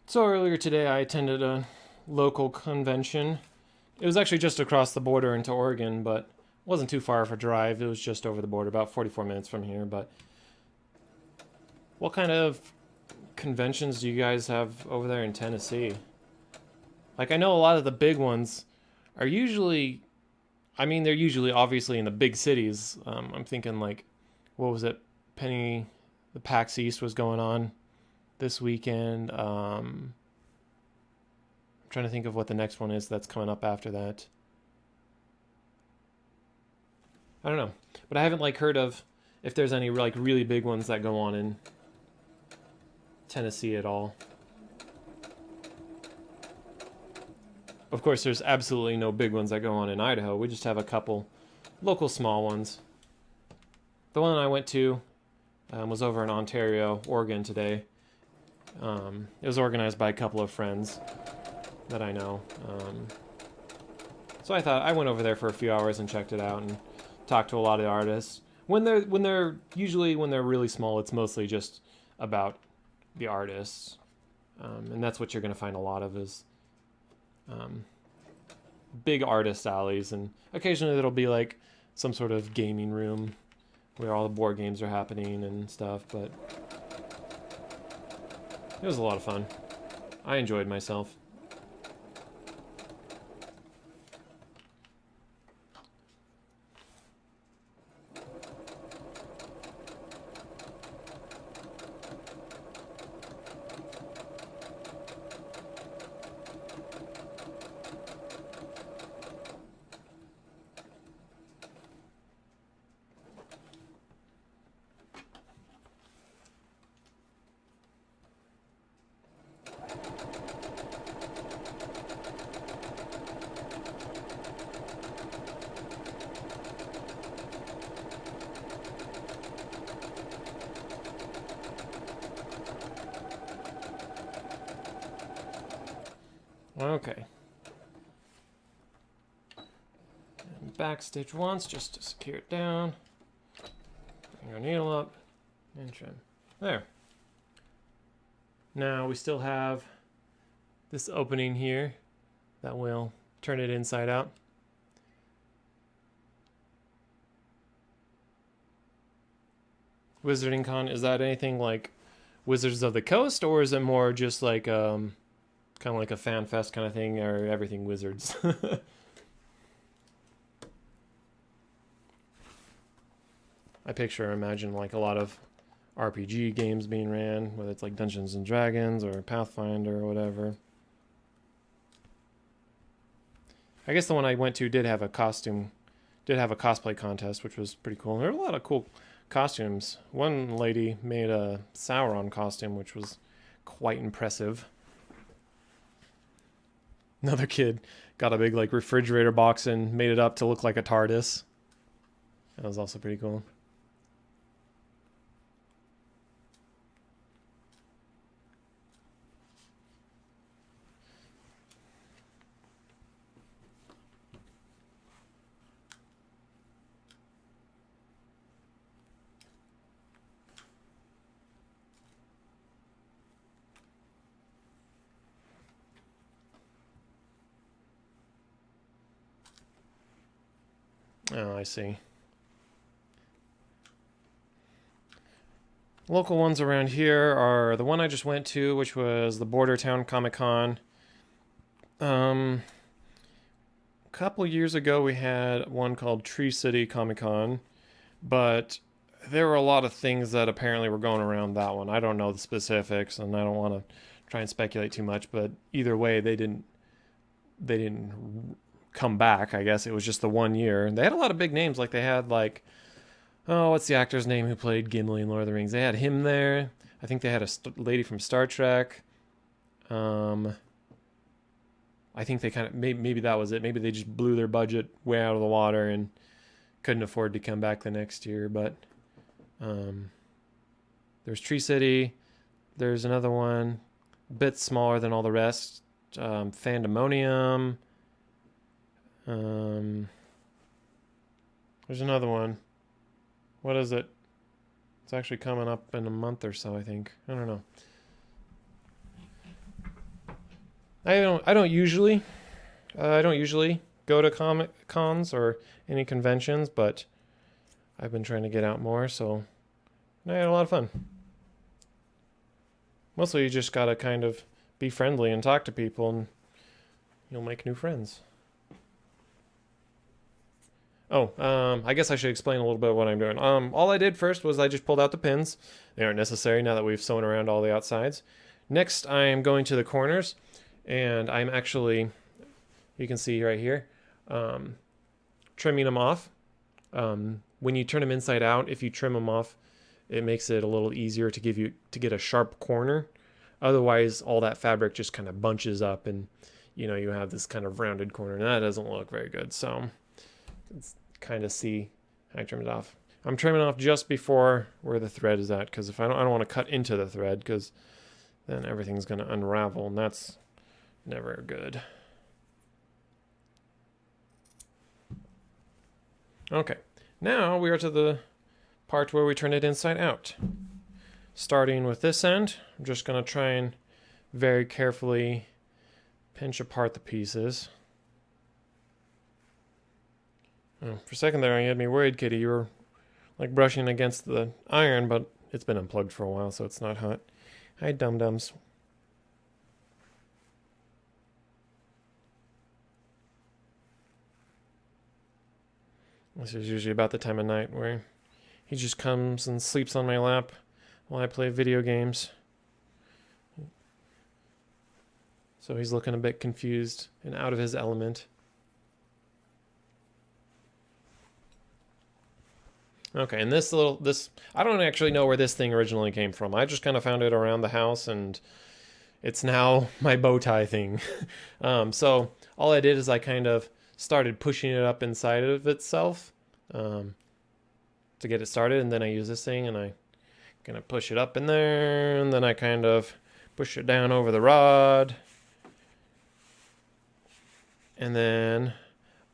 So earlier today I attended a local convention. It was actually just across the border into Oregon, but it wasn't too far of a drive. It was just over the border, about 44 minutes from here. But what kind of conventions do you guys have over there in Tennessee? Like, I know a lot of the big ones are usually, I mean, they're usually obviously in the big cities. I'm thinking like, what was it? The PAX East was going on this weekend. I'm trying to think of what the next one is that's coming up after that. I don't know, but I haven't like heard of if there's any like really big ones that go on in Tennessee at all. Of course, there's absolutely no big ones that go on in Idaho. We just have a couple local small ones. The one I went to was over in Ontario, Oregon today. It was organized by a couple of friends that I know. So I went over there for a few hours and checked it out and talked to a lot of the artists. When they're really small, it's mostly just about the artists, and that's what you're going to find a lot of is big artist alleys, and occasionally there'll be like some sort of gaming room where all the board games are happening and stuff, but it was a lot of fun. I enjoyed myself. Okay. And back stitch once just to secure it down. Bring your needle up and trim. There. Now we still have this opening here that will turn it inside out. Wizarding Con, is that anything like Wizards of the Coast, or is it more just like kind of like a fan fest kind of thing, or everything Wizards? I picture or imagine like a lot of RPG games being ran, whether it's like Dungeons and Dragons or Pathfinder or whatever. I guess the one I went to did have a cosplay contest, which was pretty cool. There were a lot of cool costumes. One lady made a Sauron costume, which was quite impressive. Another kid got a big like refrigerator box and made it up to look like a TARDIS. That was also pretty cool. Oh, I see. Local ones around here are the one I just went to, which was the Bordertown Comic Con. A couple years ago, we had one called Tree City Comic Con, but there were a lot of things that apparently were going around that one. I don't know the specifics, and I don't want to try and speculate too much. But either way, they didn't come back. I guess it was just the 1 year. And they had a lot of big names, like they had like, oh, what's the actor's name who played Gimli in Lord of the Rings? They had him there. I think they had a lady from Star Trek. I think they kind of maybe that was it. Maybe they just blew their budget way out of the water and couldn't afford to come back the next year. But there's Tree City. There's another one, a bit smaller than all the rest. Fandemonium. There's another one. What is it? It's actually coming up in a month or so, I think. I don't know. I don't usually go to comic cons or any conventions, but I've been trying to get out more, so I had a lot of fun. Mostly you just gotta kind of be friendly and talk to people, and you'll make new friends. Oh, I guess I should explain a little bit what I'm doing. All I did first was I just pulled out the pins. They aren't necessary now that we've sewn around all the outsides. Next, I'm going to the corners, and I'm actually, you can see right here, trimming them off. When you turn them inside out, if you trim them off, it makes it a little easier to get a sharp corner. Otherwise, all that fabric just kind of bunches up, and you have this kind of rounded corner, and that doesn't look very good. So kind of see how I trim it off. I'm trimming off just before where the thread is at, because if I don't want to cut into the thread, because then everything's going to unravel, and that's never good. Okay, now we are to the part where we turn it inside out. Starting with this end, I'm just going to try and very carefully pinch apart the pieces. Oh, for a second there, you had me worried, Kitty. You were like brushing against the iron, but it's been unplugged for a while, so it's not hot. Hi, dum-dums. This is usually about the time of night where he just comes and sleeps on my lap while I play video games. So he's looking a bit confused and out of his element. Okay, and this I don't actually know where this thing originally came from. I just kind of found it around the house, and it's now my bow tie thing. So all I did is I kind of started pushing it up inside of itself to get it started, and then I use this thing, and I kind of push it up in there, and then I kind of push it down over the rod, and then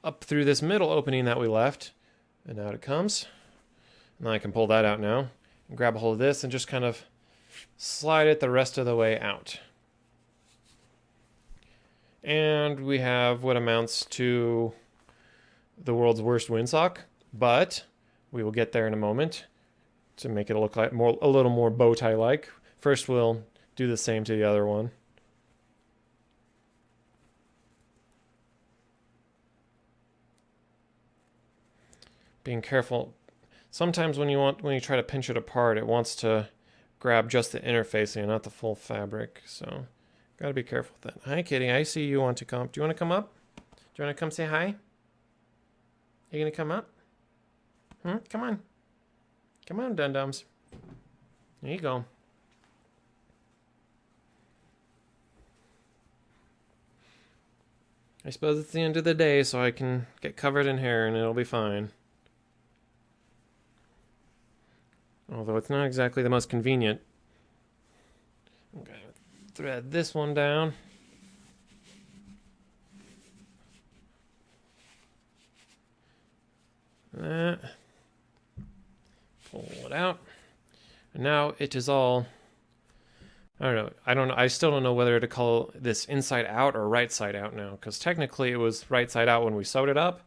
up through this middle opening that we left, and out it comes. And I can pull that out now and grab a hold of this and just kind of slide it the rest of the way out. And we have what amounts to the world's worst windsock, but we will get there in a moment to make it look like a little more bow tie like. First, we'll do the same to the other one. Being careful. Sometimes when you try to pinch it apart, it wants to grab just the interfacing and not the full fabric. So, gotta be careful with that. Hi, Kitty. I see you want to come. Do you want to come up? you want to come say hi? You gonna come up? Come on. Come on, dum-dums. There you go. I suppose it's the end of the day, so I can get covered in hair and it'll be fine. Although it's not exactly the most convenient. I'm gonna thread this one down. That. Pull it out. And now it is all... I don't know. I still don't know whether to call this inside out or right side out now, because technically it was right side out when we sewed it up,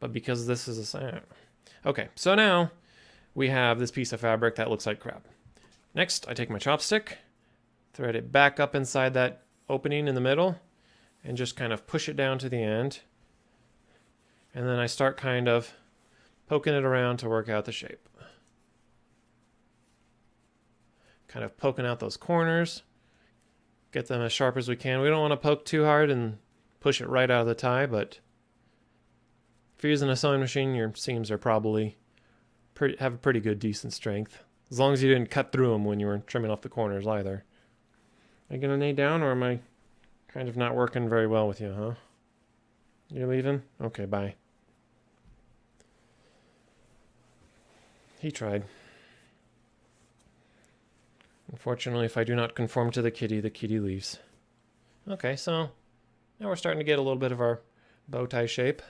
but because this is a side. Okay, so now we have this piece of fabric that looks like crap. Next, I take my chopstick, thread it back up inside that opening in the middle, and just kind of push it down to the end. And then I start kind of poking it around to work out the shape. Kind of poking out those corners. Get them as sharp as we can. We don't want to poke too hard and push it right out of the tie, but if you're using a sewing machine, your seams are probably have a pretty good, decent strength. As long as you didn't cut through them when you were trimming off the corners either. Are you going to lay down, or am I kind of not working very well with you, huh? You're leaving? Okay, bye. He tried. Unfortunately, if I do not conform to the kitty leaves. Okay, so now we're starting to get a little bit of our bow tie shape.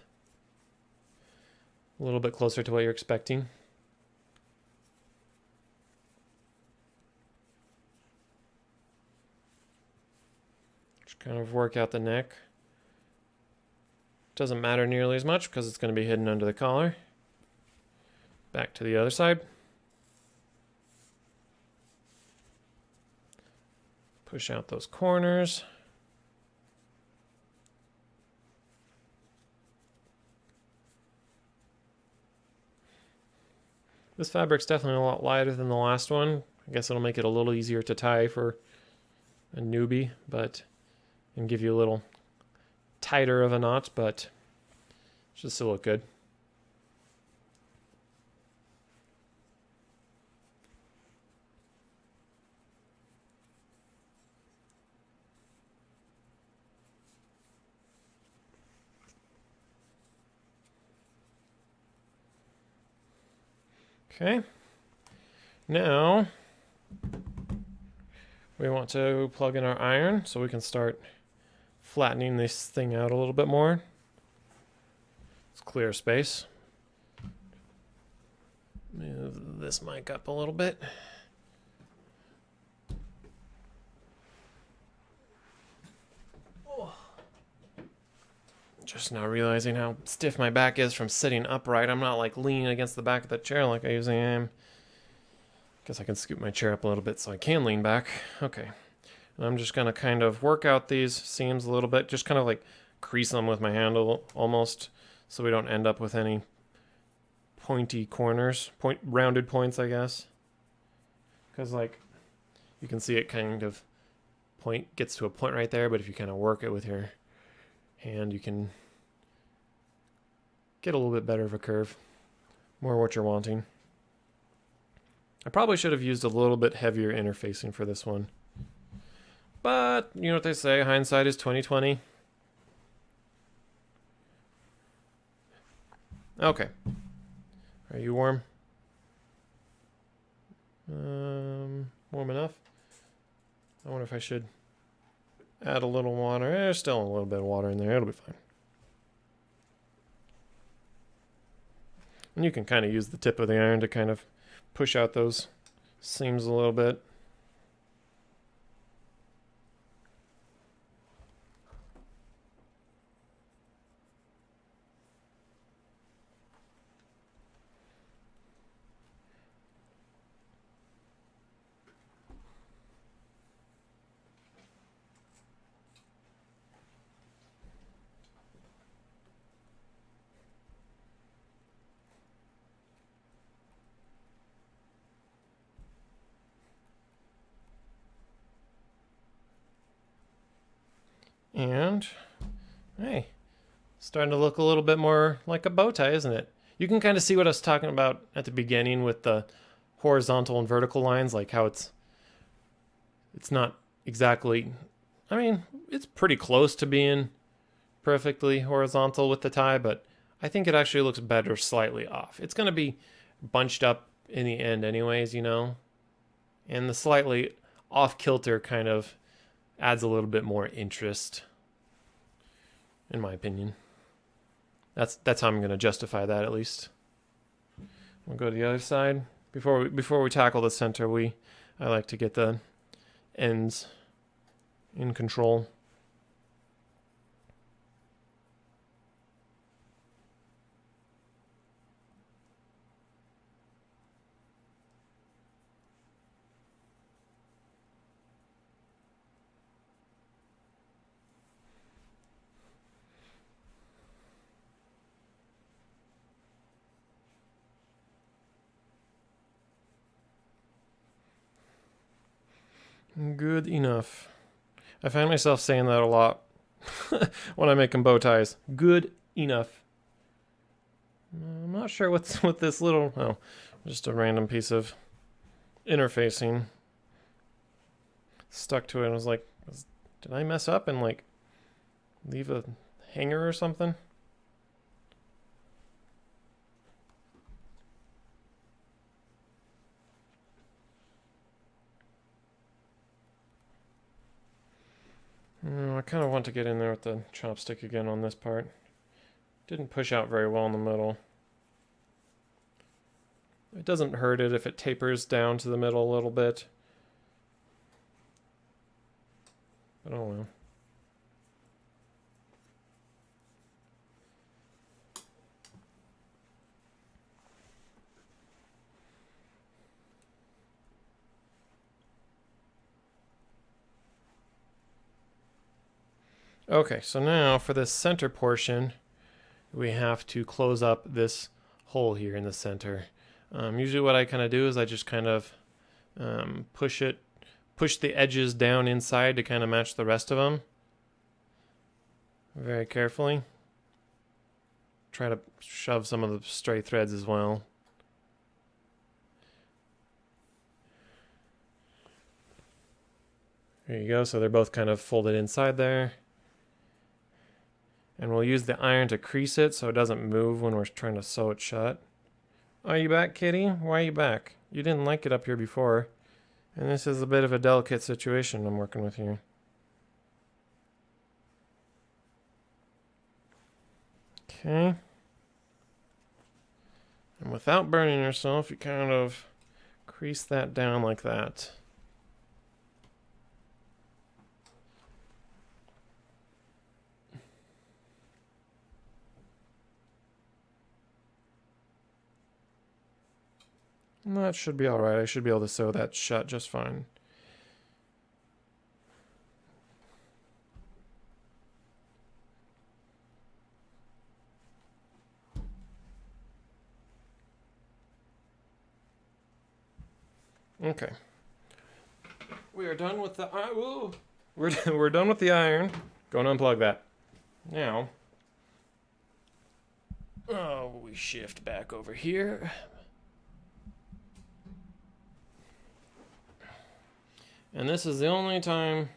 A little bit closer to what you're expecting. Just kind of work out the neck. Doesn't matter nearly as much because it's going to be hidden under the collar. Back to the other side. Push out those corners. This fabric's definitely a lot lighter than the last one. I guess it'll make it a little easier to tie for a newbie, but and give you a little tighter of a knot, but it should still look good. Okay, now we want to plug in our iron so we can start flattening this thing out a little bit more. Let's clear space. Move this mic up a little bit. Just now realizing how stiff my back is from sitting upright. I'm not like leaning against the back of the chair like I usually am. Guess I can scoot my chair up a little bit so I can lean back. Okay. And I'm just going to kind of work out these seams a little bit. Just kind of like crease them with my handle almost so we don't end up with any pointy corners. Rounded points, I guess. Because like you can see it kind of gets to a point right there, but if you kind of work it with your hand, you can get a little bit better of a curve. More what you're wanting. I probably should have used a little bit heavier interfacing for this one. But, you know what they say, hindsight is 20/20. Okay. Are you warm? Warm enough? I wonder if I should add a little water. There's still a little bit of water in there. It'll be fine. And you can kind of use the tip of the iron to kind of push out those seams a little bit. And, hey, Starting to look a little bit more like a bow tie, isn't it? You can kind of see what I was talking about at the beginning with the horizontal and vertical lines, like how it's not exactly, I mean, it's pretty close to being perfectly horizontal with the tie, but I think it actually looks better slightly off. It's going to be bunched up in the end anyways, you know, and the slightly off kilter kind of adds a little bit more interest, in my opinion. That's how I'm going to justify that, at least. We'll go to the other side. Before we tackle the center, I like to get the ends in control. Good enough. I find myself saying that a lot when I'm making bow ties. Good enough. I'm not sure what's with this little... Oh, just a random piece of interfacing. Stuck to it. I was like, did I mess up and like leave a hanger or something? I kind of want to get in there with the chopstick again on this part. Didn't push out very well in the middle. It doesn't hurt it if it tapers down to the middle a little bit. But oh well. Okay, so now for this center portion, we have to close up this hole here in the center. Usually what I kind of do is I just kind of push the edges down inside to kind of match the rest of them. Very carefully. Try to shove some of the stray threads as well. There you go, so they're both kind of folded inside there. And we'll use the iron to crease it so it doesn't move when we're trying to sew it shut. Are you back, kitty? Why are you back? You didn't like it up here before. And this is a bit of a delicate situation I'm working with here. Okay. And without burning yourself, you kind of crease that down like that. And that should be alright. I should be able to sew that shut just fine. Okay. We are done with the we're done with the iron. Go and unplug that. Now, we shift back over here. And this is the only time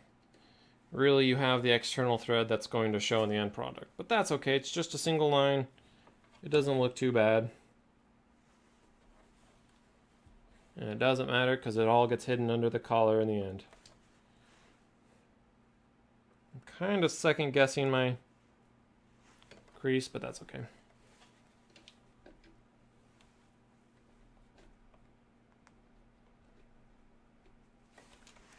really you have the external thread that's going to show in the end product. But that's okay, it's just a single line. It doesn't look too bad. And it doesn't matter because it all gets hidden under the collar in the end. I'm kind of second guessing my crease, but that's okay.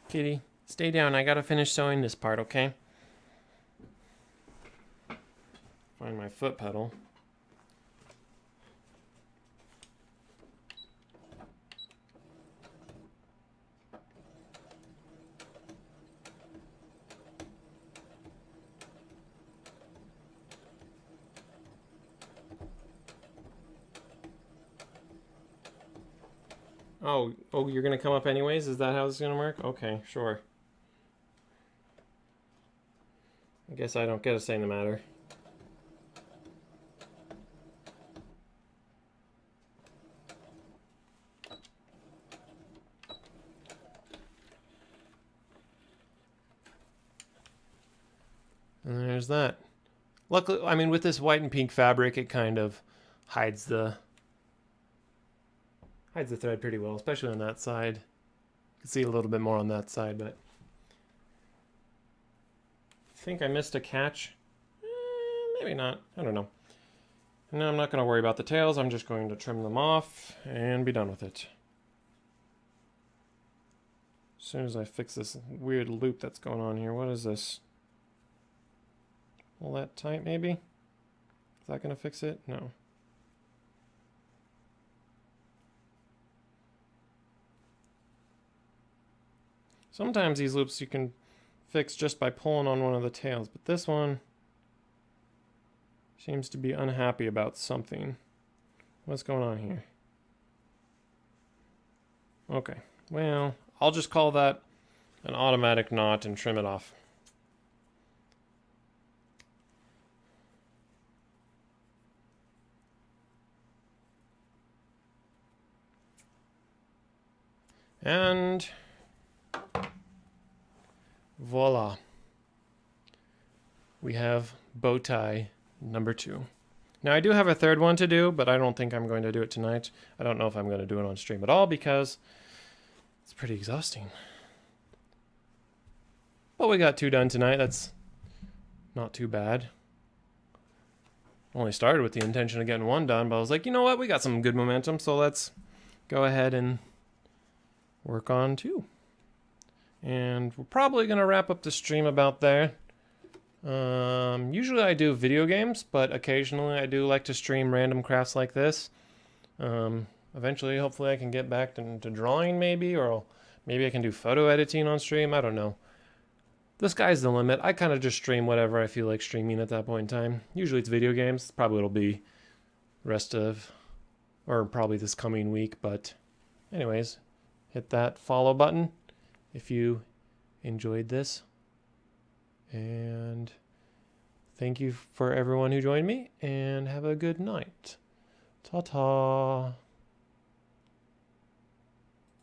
Kitty, stay down. I gotta finish sewing this part, okay? Find my foot pedal. Oh, you're gonna come up anyways? Is that how this is gonna work? Okay, sure. I guess I don't get a say in the matter. And there's that. Luckily, I mean, with this white and pink fabric, it kind of hides the thread pretty well, especially on that side. You can see a little bit more on that side, but I think I missed a catch. Maybe not. I don't know. No, I'm not going to worry about the tails. I'm just going to trim them off and be done with it. As soon as I fix this weird loop that's going on here. What is this? Pull that tight, maybe? Is that going to fix it? No. Sometimes these loops you can fix just by pulling on one of the tails, but this one seems to be unhappy about something. What's going on here? Okay, well, I'll just call that an automatic knot and trim it off. And voila. We have bow tie number 2. Now I do have a third one to do, but I don't think I'm going to do it tonight. I don't know if I'm going to do it on stream at all because it's pretty exhausting. But we got 2 done tonight. That's not too bad. Only started with the intention of getting 1 done, but I was like, you know what? We got some good momentum, so let's go ahead and work on 2. And we're probably going to wrap up the stream about there. Usually I do video games, but occasionally I do like to stream random crafts like this. Eventually, hopefully I can get back to drawing maybe, or maybe I can do photo editing on stream. I don't know. The sky's the limit. I kind of just stream whatever I feel like streaming at that point in time. Usually it's video games. Probably it'll be rest of, or probably this coming week. But anyways, hit that follow button if you enjoyed this. And thank you for everyone who joined me, and have a good night. Ta-ta.